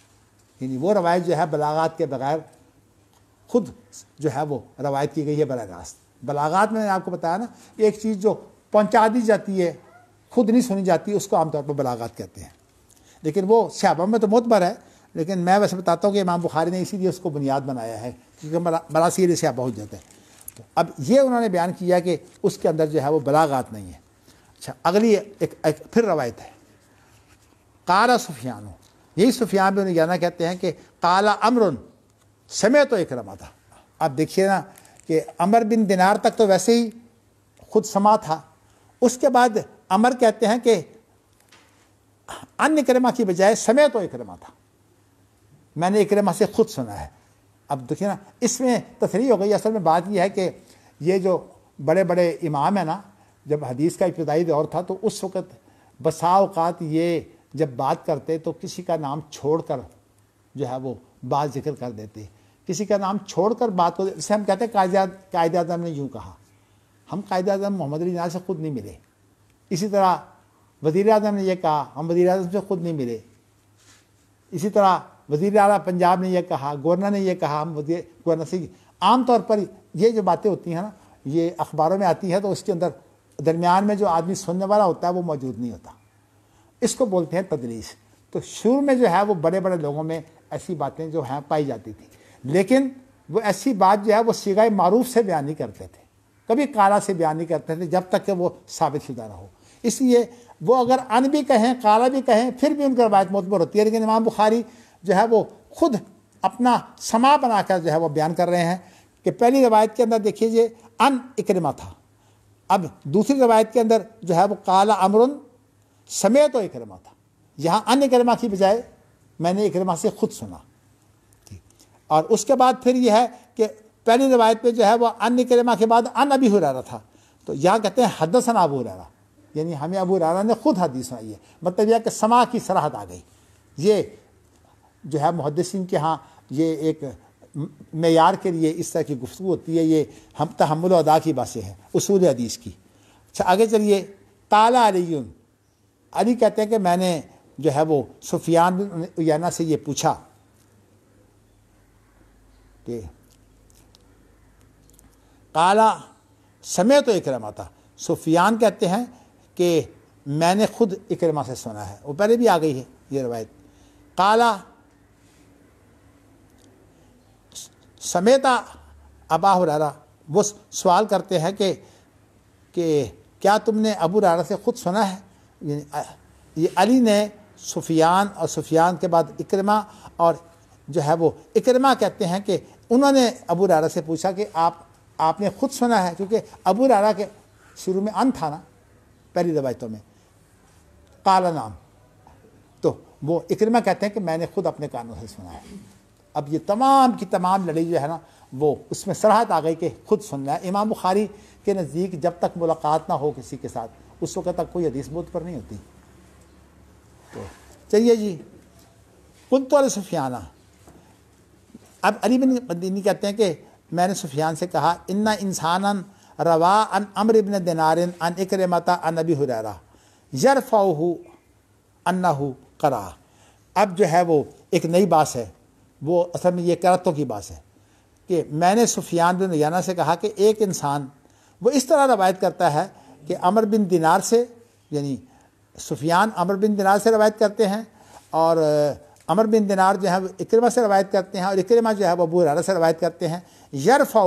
یعنی وہ روایت جو ہے بلاغات کے بغیر خود جو ہے وہ روایت کی گئی ہے براہ راست۔ بلاغات میں نے آپ کو بتایا نا، ایک چیز جو پہنچا دی جاتی ہے خود نہیں سنی جاتی، اس کو عام طور پر بلاغات کہتے ہیں، لیکن وہ صحابہ میں تو معتبر ہے، لیکن میں ویسے بتاتا ہوں کہ امام بخاری نے اسی لیے اس کو بنیاد بنایا ہے، کیونکہ مراسیل صحابہ ہو جاتے ہیں۔ تو اب یہ انہوں نے بیان کیا کہ اس کے اندر جو ہے وہ بلاغات نہیں ہے۔ اچھا، اگلی ایک پھر روایت ہے، قال سفیان، یہی سفیان بن عیینہ کہتے ہیں کہ قال عمر سمعت اکرمہ تھا۔ اب دیکھیے نا کہ عمر بن دینار تک تو ویسے ہی خود سما تھا، اس کے بعد عمر کہتے ہیں کہ ان اکرمہ کی بجائے سمعت اکرمہ تھا، میں نے اکرمہ سے خود سنا ہے۔ اب دیکھیے نا اس میں تصریح ہو گئی۔ اصل میں بات یہ ہے کہ یہ جو بڑے بڑے امام ہیں نا، جب حدیث کا ابتدائی دور تھا تو اس وقت بسا اوقات یہ جب بات کرتے تو کسی کا نام چھوڑ کر جو ہے وہ بات ذکر کر دیتے، کسی کا نام چھوڑ کر بات کو، جسے ہم کہتے ہیں قائد اعظم نے یوں کہا، ہم قائد اعظم محمد علی جناح سے خود نہیں ملے، اسی طرح وزیر اعظم نے یہ کہا، ہم وزیر اعظم سے خود نہیں ملے، اسی طرح وزیر اعلیٰ پنجاب نے یہ کہا، گورنر نے یہ کہا، ہم گورنر سے۔ عام طور پر یہ جو باتیں ہوتی ہیں نا یہ اخباروں میں آتی ہیں تو اس کے اندر درمیان میں جو آدمی سننے والا ہوتا ہے وہ موجود نہیں ہوتا، اس کو بولتے ہیں تدلیس۔ تو شروع میں جو ہے وہ بڑے بڑے لوگوں میں ایسی باتیں جو ہیں پائی جاتی تھی، لیکن وہ ایسی بات جو ہے وہ صیغہ معروف سے بیان نہیں کرتے تھے، کبھی قالا سے بیان نہیں کرتے تھے جب تک کہ وہ ثابت شدہ نہ ہو۔ اس لیے وہ اگر ان بھی کہیں قالا بھی کہیں پھر بھی ان کی روایت معتبر ہوتی ہے، لیکن امام بخاری جو ہے وہ خود اپنا سما بنا کر جو ہے وہ بیان کر رہے ہیں کہ پہلی روایت کے اندر دیکھیے یہ ان اکرمہ تھا، اب دوسری روایت کے اندر جو ہے وہ قال عمر سمعت اکرمہ تھا، یہاں ان اکرمہ کی بجائے میں نے اکرمہ سے خود سنا۔ اور اس کے بعد پھر یہ ہے کہ پہلی روایت پہ جو ہے وہ ان اکرمہ کے بعد ان ابی ہریرہ تھا، تو یہاں کہتے ہیں حدثنا ابو ہریرہ، یعنی ہمیں ابو ہریرہ نے خود حدیث سنائی ہے، مطلب یہ کہ سما کی صراحت آ گئی۔ یہ جو ہے محدثین کے ہاں یہ ایک معیار کے لیے اس طرح کی گفتگو ہوتی ہے، یہ ہم تحمل و ادا کی باتیں ہیں اصول حدیث کی۔ اچھا آگے چلیے، قال علی، علی کہتے ہیں کہ میں نے جو ہے وہ سفیان بن عیینہ سے یہ پوچھا کہ قال سمعت اکرمہ تھا، سفیان کہتے ہیں کہ میں نے خود اکرمہ سے سنا ہے، وہ پہلے بھی آ گئی ہے یہ روایت۔ قال سمیت ابا ہریرہ، وہ سوال کرتے ہیں کہ کیا تم نے ابو ہریرہ سے خود سنا ہے؟ یہ علی نے سفیان اور سفیان کے بعد اکرمہ، اور جو ہے وہ اکرمہ کہتے ہیں کہ انہوں نے ابو ہریرہ سے پوچھا کہ آپ نے خود سنا ہے، کیونکہ ابو ہریرہ کے شروع میں ان تھا نا پہلی روایتوں میں، قال نام، تو وہ اکرمہ کہتے ہیں کہ میں نے خود اپنے کانوں سے سنا ہے۔ اب یہ تمام کی تمام لڑائی جو ہے نا وہ اس میں صراحت آ گئی کہ خود سننا ہے۔ امام بخاری کے نزدیک جب تک ملاقات نہ ہو کسی کے ساتھ اس وقت تک کوئی حدیث معتبر نہیں ہوتی۔ تو چلیے جی، قلت لسفیان، اب علی بن مدینی کہتے ہیں کہ میں نے سفیان سے کہا ان انسانا روا عن عمرو بن دینار عن اکرمۃ عن ابی ہریرہ یرفعہ انہ قرأ۔ اب جو ہے وہ ایک نئی بات ہے، وہ اصل میں یہ قرأتوں کی بات ہے کہ میں نے سفیان بن عیینہ سے کہا کہ ایک انسان وہ اس طرح روایت کرتا ہے کہ عمرو بن دینار سے، یعنی سفیان عمرو بن دینار سے روایت کرتے ہیں، اور عمرو بن دینار جو ہے وہ اکرمہ سے روایت کرتے ہیں، اور اکرمہ جو ہے وہ ابو ہریرہ سے روایت کرتے ہیں۔ یرفعہ،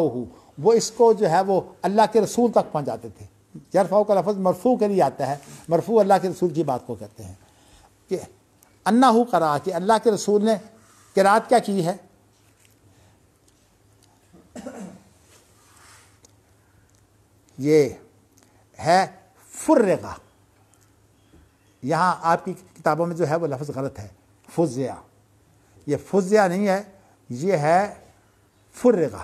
وہ اس کو جو ہے وہ اللہ کے رسول تک پہنچاتے تھے۔ یرفعہ کا لفظ مرفوع کے لیے آتا ہے، مرفوع اللہ کے رسول کی بات کو کہتے ہیں کہ انہو قرأ کہ اللہ کے رسول نے قرات کیا کی ہے؟ یہ ہے فرغا. یہاں آپ کی کتابوں میں جو ہے وہ لفظ غلط ہے، فزع. یہ فزع نہیں ہے، یہ ہے فرغا.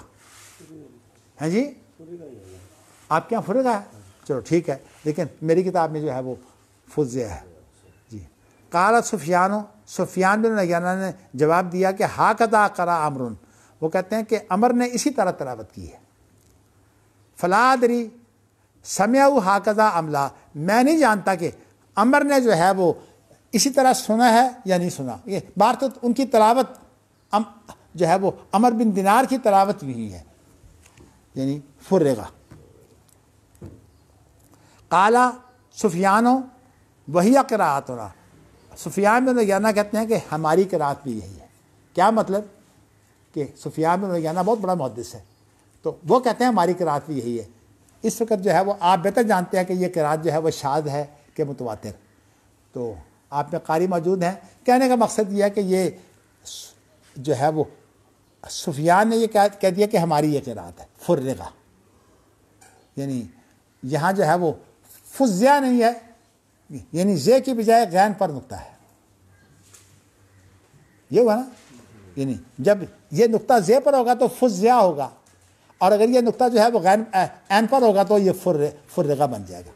ہیں جی آپ کے یہاں فرغا ہے، چلو ٹھیک ہے، لیکن میری کتاب میں جو ہے وہ فزع ہے. جی قال سفیان بن عیینہ نے جواب دیا کہ ہاکذا قرأ عمرو، وہ کہتے ہیں کہ عمر نے اسی طرح تلاوت کی ہے. فلا ادری سمعوا ہاکذا ام لا، میں نہیں جانتا کہ عمر نے جو ہے وہ اسی طرح سنا ہے یا نہیں سنا. یہ بات تو ان کی تلاوت جو ہے وہ عمر بن دینار کی تلاوت بھی ہے، یعنی فرغا. قال سفیان وہی قراءتنا، سفیان بن عیینہ کہتے ہیں کہ ہماری قرات بھی یہی ہے. کیا مطلب؟ کہ سفیان بن عیینہ بہت بڑا محدث ہے، تو وہ کہتے ہیں ہماری قرات بھی یہی ہے. اس وقت جو ہے وہ آپ بہتر جانتے ہیں کہ یہ قرات جو ہے وہ شاذ ہے کہ متواتر. تو آپ میں قاری موجود ہیں. کہنے کا مقصد یہ ہے کہ یہ جو ہے وہ سفیان نے یہ کہہ دیا کہ ہماری یہ قرات ہے فرغا، یعنی یہاں جو ہے وہ فزع نہیں ہے، یعنی زے کی بجائے غین پر نقطہ ہے. یہ ہوا نا، یعنی جب یہ نقطہ زے پر ہوگا تو فزع ہوگا، اور اگر یہ نقطہ جو ہے وہ غین عین پر ہوگا تو یہ فرغا بن جائے گا.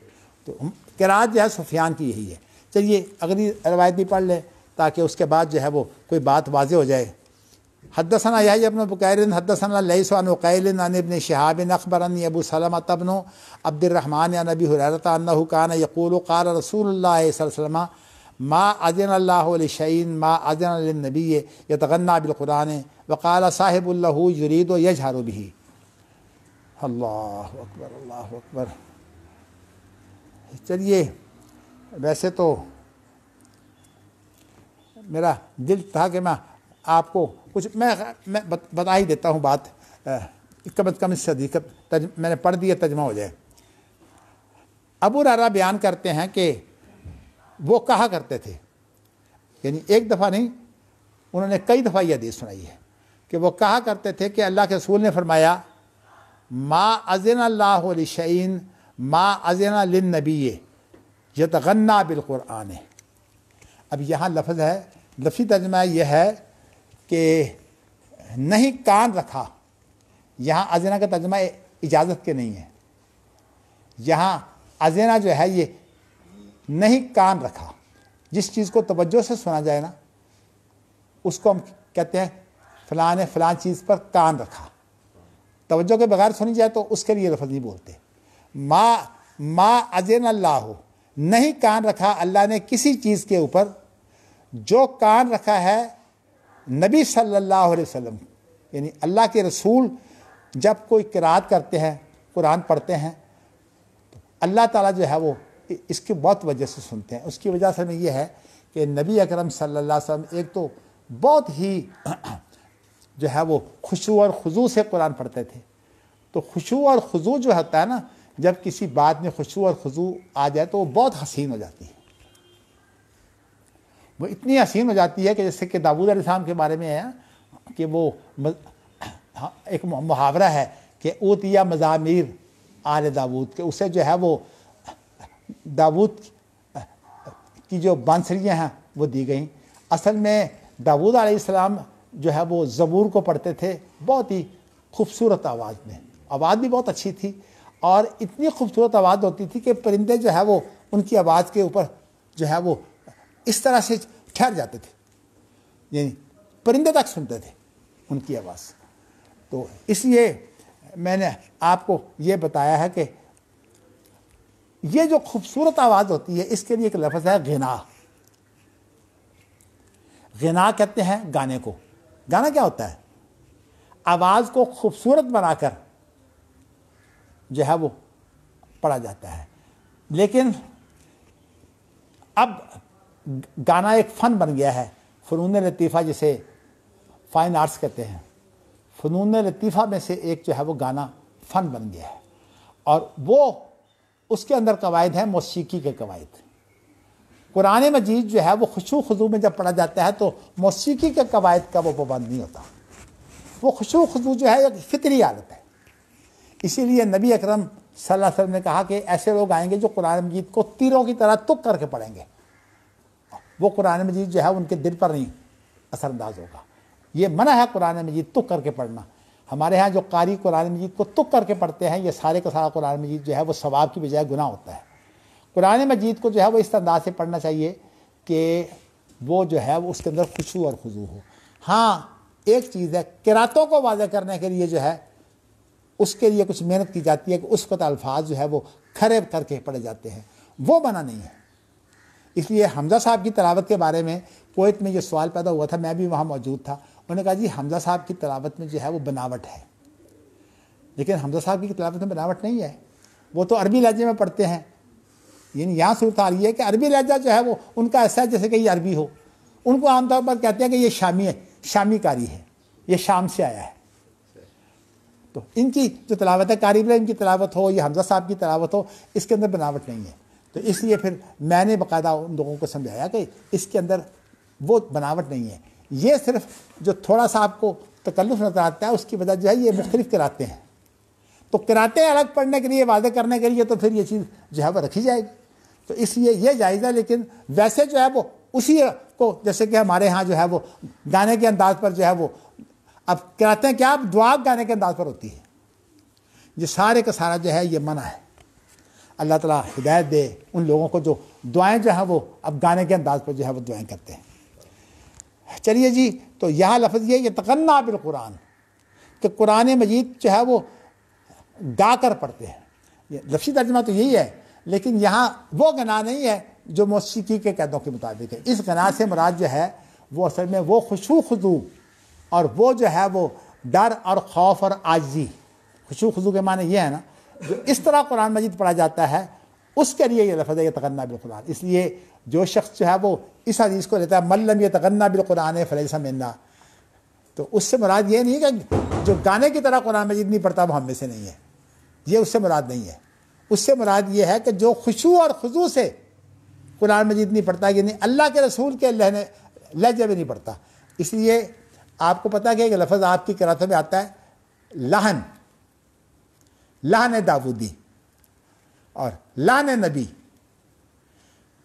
تو قرات جو ہے سفیان کی یہی ہے. چلیے اگلی روایت بھی پڑھ لیں تاکہ اس کے بعد جو ہے وہ کوئی بات واضح ہو جائے. حدثنا یحییٰ بن بکیر حدثنا لیث عن عقیل عن ابن شہاب اخبرنی ابو سلمۃ بن عبد الرحمن عن ابی ہریرہ انہ کان یقول قال رسول اللہ صلی اللہ علیہ وسلم ما اذن اللہ لشیء ما اذن للنبی یتغنى بالقرآن وقال صاحب له یرید یجہر به. اللہ اکبر اللہ اکبر. چلیے ویسے تو میرا دل تھا کہ میں آپ کو کچھ میں بتا ہی دیتا ہوں بات، کم از کم اس سے میں نے پڑھ دیا ترجمہ ہو جائے. ابو ہریرہ بیان کرتے ہیں کہ وہ کہا کرتے تھے، یعنی ایک دفعہ نہیں، انہوں نے کئی دفعہ یہ حدیث سنائی ہے کہ وہ کہا کرتے تھے کہ اللہ کے رسول نے فرمایا ما اذن اللہ لشیء ما اذن للنبی یتغنى بالقرآن. اب یہاں لفظ ہے، لفظی ترجمہ یہ ہے کہ نہیں کان رکھا. یہاں اذنا کا ترجمہ اجازت کے نہیں ہے، یہاں اذنا جو ہے یہ نہیں کان رکھا. جس چیز کو توجہ سے سنا جائے نا اس کو ہم کہتے ہیں فلاں نے فلاں چیز پر کان رکھا. توجہ کے بغیر سنی جائے تو اس کے لیے لفظ نہیں بولتے. ما اذن اللہ، نہیں کان رکھا اللہ نے کسی چیز کے اوپر جو کان رکھا ہے نبی صلی اللہ علیہ وسلم، یعنی اللہ کے رسول جب کوئی قرات کرتے ہیں، قرآن پڑھتے ہیں، تو اللہ تعالیٰ جو ہے وہ اس کی بہت وجہ سے سنتے ہیں. اس کی وجہ سے یہ ہے کہ نبی اکرم صلی اللہ علیہ وسلم ایک تو بہت ہی جو ہے وہ خشوع اور خضوع سے قرآن پڑھتے تھے. تو خشوع اور خضوع جو ہوتا ہے نا، جب کسی بات میں خشوع اور خضوع آ جائے تو وہ بہت حسین ہو جاتی ہے. وہ اتنی حسین ہو جاتی ہے کہ جیسے کہ داؤد علیہ السلام کے بارے میں ہے کہ وہ ایک محاورہ ہے کہ اوتیا مزامیر آل داود، کہ اسے جو ہے وہ داود کی جو بانسریاں ہیں وہ دی گئیں. اصل میں داؤد علیہ السلام جو ہے وہ زبور کو پڑھتے تھے بہت ہی خوبصورت آواز میں، آواز بھی بہت اچھی تھی، اور اتنی خوبصورت آواز ہوتی تھی کہ پرندے جو ہے وہ ان کی آواز کے اوپر جو ہے وہ اس طرح سے ٹھہر جاتے تھے، یعنی پرندے تک سنتے تھے ان کی آواز. تو اس لیے میں نے آپ کو یہ بتایا ہے کہ یہ جو خوبصورت آواز ہوتی ہے اس کے لیے ایک لفظ ہے غنا. غنا کہتے ہیں گانے کو. گانا کیا ہوتا ہے؟ آواز کو خوبصورت بنا کر جو ہے وہ پڑھا جاتا ہے. لیکن اب گانا ایک فن بن گیا ہے، فنون لطیفہ جسے فائن آرٹس کہتے ہیں. فنون لطیفہ میں سے ایک جو ہے وہ گانا فن بن گیا ہے، اور وہ اس کے اندر قواعد ہیں موسیقی کے قواعد. قرآن مجید جو ہے وہ خشوع خضوع میں جب پڑھا جاتا ہے تو موسیقی کے قواعد کا وہ پابند نہیں ہوتا. وہ خشوع خضوع جو ہے ایک فطری عادت ہے. اسی لیے نبی اکرم صلی اللہ علیہ وسلم نے کہا کہ ایسے لوگ آئیں گے جو قرآن مجید کو تیروں کی طرح تک کر کے پڑھیں گے. وہ قرآن مجید جو ہے ان کے دل پر نہیں اثر انداز ہوگا. یہ منع ہے قرآن مجید تک کر کے پڑھنا. ہمارے ہاں جو قاری قرآن مجید کو تک کر کے پڑھتے ہیں یہ سارے کا سارا قرآن مجید جو ہے وہ ثواب کی بجائے گناہ ہوتا ہے. قرآن مجید کو جو ہے وہ اس انداز سے پڑھنا چاہیے کہ وہ جو ہے وہ اس کے اندر خشوع اور خضوع ہو. ہاں ایک چیز ہے، قراتوں کو واضح کرنے کے لیے جو ہے اس کے لیے کچھ محنت کی جاتی ہے کہ اس وقت الفاظ جو ہے وہ کھڑے کر کے پڑھے جاتے ہیں، وہ منع نہیں ہے. اس لیے حمزہ صاحب کی تلاوت کے بارے میں کویت میں یہ سوال پیدا ہوا تھا، میں بھی وہاں موجود تھا. انہوں نے کہا جی حمزہ صاحب کی تلاوت میں جو ہے وہ بناوٹ ہے. لیکن حمزہ صاحب کی تلاوت میں بناوٹ نہیں ہے، وہ تو عربی لہجے میں پڑھتے ہیں. یعنی یہاں صورت آ رہی ہے کہ عربی لہجہ جو ہے وہ ان کا ایسا ہے جیسے کہ یہ عربی ہو. ان کو عام طور پر کہتے ہیں کہ یہ شامی ہے، شامی کاری ہے، یہ شام سے آیا ہے. تو ان کی جو تلاوت ہے، قاری ابراہیم کی تلاوت ہو یا حمزہ صاحب کی تلاوت ہو، اس کے اندر بناوٹ نہیں ہے. تو اس لیے پھر میں نے باقاعدہ ان لوگوں کو سمجھایا کہ اس کے اندر وہ بناوٹ نہیں ہے. یہ صرف جو تھوڑا سا آپ کو تکلف نظر آتا ہے اس کی وجہ جو ہے یہ مختلف قراتیں ہیں. تو قراتیں الگ پڑھنے کے لیے، واضح کرنے کے لیے تو پھر یہ چیز جو ہے وہ رکھی جائے گی. تو اس لیے یہ جائز ہے. لیکن ویسے جو ہے وہ اسی کو، جیسے کہ ہمارے ہاں جو ہے وہ گانے کے انداز پر جو ہے وہ اب قراتیں کیا، اب دعا گانے کے انداز پر ہوتی ہے. یہ سارے کا سارا جو ہے یہ منع ہے. اللہ تعالیٰ ہدایت دے ان لوگوں کو جو دعائیں جو ہیں وہ اب گانے کے انداز پر جو ہے وہ دعائیں کرتے ہیں. چلیے جی، تو یہاں لفظ یہ تغنا بالقرآن کہ قرآن مجید جو ہے وہ گا کر پڑھتے ہیں. یہ لفظی ترجمہ تو یہی ہے، لیکن یہاں وہ غنا نہیں ہے جو موسیقی کے قیدوں کے مطابق ہے. اس غنا سے مراد جو ہے وہ اصل میں وہ خشوع خضوع اور وہ جو ہے وہ ڈر اور خوف اور عاجزی. خشوع خضوع کے معنی یہ ہے نا، جو اس طرح قرآن مجید پڑھا جاتا ہے اس کے لیے یہ لفظ ہے یتغنیٰ بالقرآن. اس لیے جو شخص جو ہے وہ اس حدیث کو لیتا ہے من لم یتغنیٰ بالقرآن فلیس منا، تو اس سے مراد یہ نہیں ہے کہ جو گانے کی طرح قرآن مجید نہیں پڑھتا وہ ہم میں سے نہیں ہے. یہ اس سے مراد نہیں ہے. اس سے مراد یہ ہے کہ جو خشوع اور خضوع سے قرآن مجید نہیں پڑھتا، یعنی اللہ کے رسول کے لہجے میں نہیں پڑھتا. اس لیے آپ کو پتہ کہ ایک لفظ آپ کی قراتوں میں آتا ہے لہن، لہن داودی اور لہن نبی.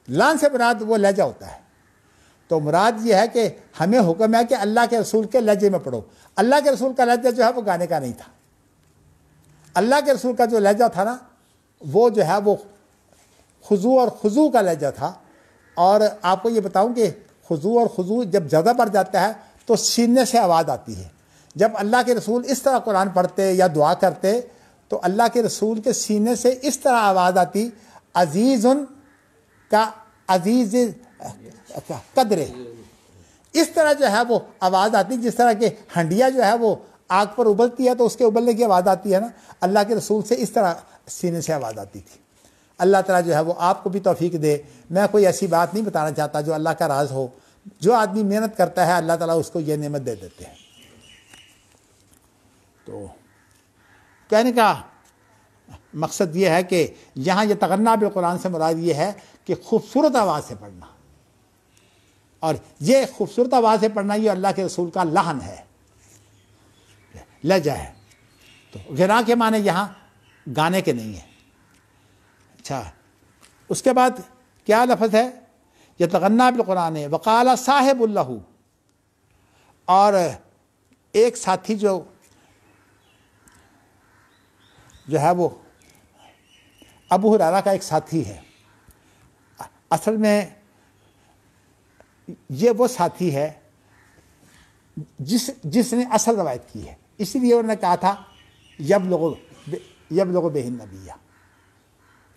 لہن سے مراد وہ لہجہ ہوتا ہے. تو مراد یہ ہے کہ ہمیں حکم ہے کہ اللہ کے رسول کے لہجے میں پڑھو. اللہ کے رسول کا لہجہ جو ہے وہ گانے کا نہیں تھا. اللہ کے رسول کا جو لہجہ تھا نا وہ جو ہے وہ خضوع اور خضوع کا لہجہ تھا. اور آپ کو یہ بتاؤں کہ خضوع اور خضوع جب زیادہ بڑھ جاتا ہے تو سینے سے آواز آتی ہے. جب اللہ کے رسول اس طرح قرآن پڑھتے یا دعا کرتے تو اللہ کے رسول کے سینے سے اس طرح آواز آتی، عزیز کا عزیز قدرے. اس طرح جو ہے وہ آواز آتی جس طرح کہ ہنڈیا جو ہے وہ آگ پر ابلتی ہے تو اس کے ابلنے کی آواز آتی ہے نا، اللہ کے رسول سے اس طرح سینے سے آواز آتی تھی. اللہ تعالیٰ جو ہے وہ آپ کو بھی توفیق دے. میں کوئی ایسی بات نہیں بتانا چاہتا جو اللہ کا راز ہو. جو آدمی محنت کرتا ہے اللہ تعالیٰ اس کو یہ نعمت دے دیتے ہیں. تو کہنے کا مقصد یہ ہے کہ یہاں یہ تغنیٰ بالقرآن سے مراد یہ ہے کہ خوبصورت آواز سے پڑھنا، اور یہ خوبصورت آواز سے پڑھنا یہ اللہ کے رسول کا لحن ہے، لہجہ ہے. تو غنا کے معنی یہاں گانے کے نہیں ہیں. اچھا، اس کے بعد کیا لفظ ہے؟ یتغنیٰ بالقرآن وقال صاحب اللہ. اور ایک ساتھی جو ہے وہ ابو ہریرہ کا ایک ساتھی ہے. اصل میں یہ وہ ساتھی ہے جس نے اصل روایت کی ہے. اسی لیے انہوں نے کہا تھا یبلغ بہ النبیہ،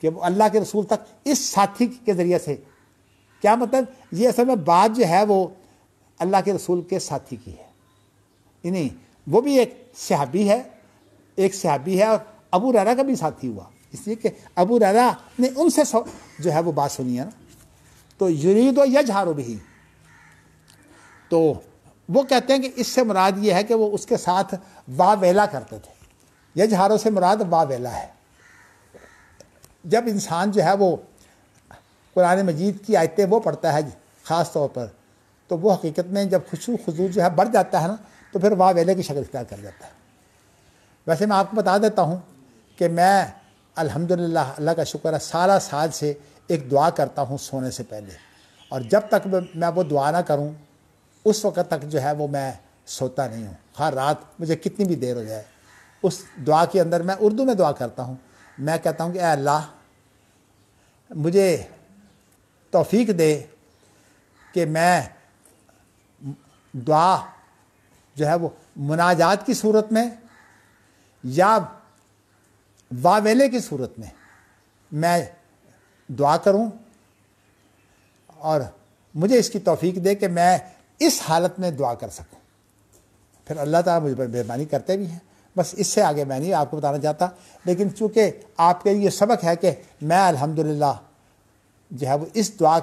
کہ وہ اللہ کے رسول تک اس ساتھی کے ذریعے سے. کیا مطلب؟ یہ اصل میں بات جو ہے وہ اللہ کے رسول کے ساتھی کی ہے. یعنی وہ بھی ایک صحابی ہے اور ابو ہریرہ کا بھی ساتھی ہوا، اس لیے کہ ابو ہریرہ نے ان سے جو ہے وہ بات سنی ہے نا. تو یرید و یجہر بہ، تو وہ کہتے ہیں کہ اس سے مراد یہ ہے کہ وہ اس کے ساتھ وا ویلا کرتے تھے. یجہروں سے مراد وا ویلا ہے. جب انسان جو ہے وہ قرآن مجید کی آیتیں وہ پڑھتا ہے خاص طور پر، تو وہ حقیقت میں جب خشوع خضوع جو ہے بڑھ جاتا ہے نا، تو پھر واہ ویلے کی شکل اختیار کر جاتا ہے۔ ویسے میں آپ کو بتا دیتا ہوں کہ میں الحمدللہ اللہ کا شکر ہے سارا سال سے ایک دعا کرتا ہوں سونے سے پہلے، اور جب تک میں وہ دعا نہ کروں اس وقت تک جو ہے وہ میں سوتا نہیں ہوں، ہر رات مجھے کتنی بھی دیر ہو جائے۔ اس دعا کے اندر میں اردو میں دعا کرتا ہوں، میں کہتا ہوں کہ اے اللہ مجھے توفیق دے کہ میں دعا جو ہے وہ مناجات کی صورت میں یا واویلے کی صورت میں دعا کروں، اور مجھے اس کی توفیق دے کہ میں اس حالت میں دعا کر سکوں۔ پھر اللہ تعالیٰ مجھ پر مہربانی کرتے بھی ہیں، بس اس سے آگے میں نہیں آپ کو بتانا چاہتا، لیکن چونکہ آپ کے یہ سبق ہے کہ میں الحمدللہ جو ہے وہ اس دعا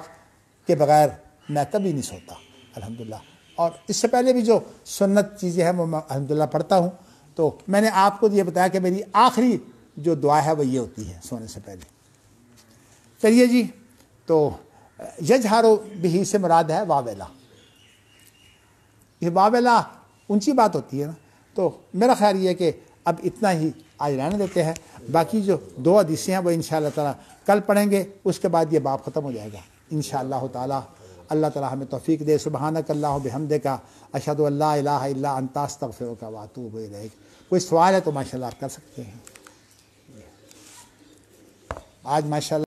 کے بغیر میں کبھی نہیں سوتا الحمدللہ، اور اس سے پہلے بھی جو سنت چیزیں ہیں وہ میں الحمدللہ پڑھتا ہوں۔ تو میں نے آپ کو یہ بتایا کہ میری آخری جو دعا ہے وہ یہ ہوتی ہے سونے سے پہلے۔ چلیے جی، تو یجہرو بہ سے مراد ہے واویلا۔ یہ واویلا اونچی بات ہوتی ہے نا، تو میرا خیال یہ ہے کہ اب اتنا ہی آج رہنے دیتے ہیں، باقی جو 2 حدیثیں ہیں وہ انشاءاللہ تعالیٰ کل پڑھیں گے، اس کے بعد یہ باب ختم ہو جائے گا انشاءاللہ تعالیٰ۔ اللہ تعالیٰ ہمیں توفیق دے۔ سبحانک اللہ بحمدک، اشہد ان لا الہ الا انت استغفرک و اتوب الیک۔ کوئی سوال ہے تو ماشاءاللہ آپ کر سکتے ہیں آج ماشاءاللہ۔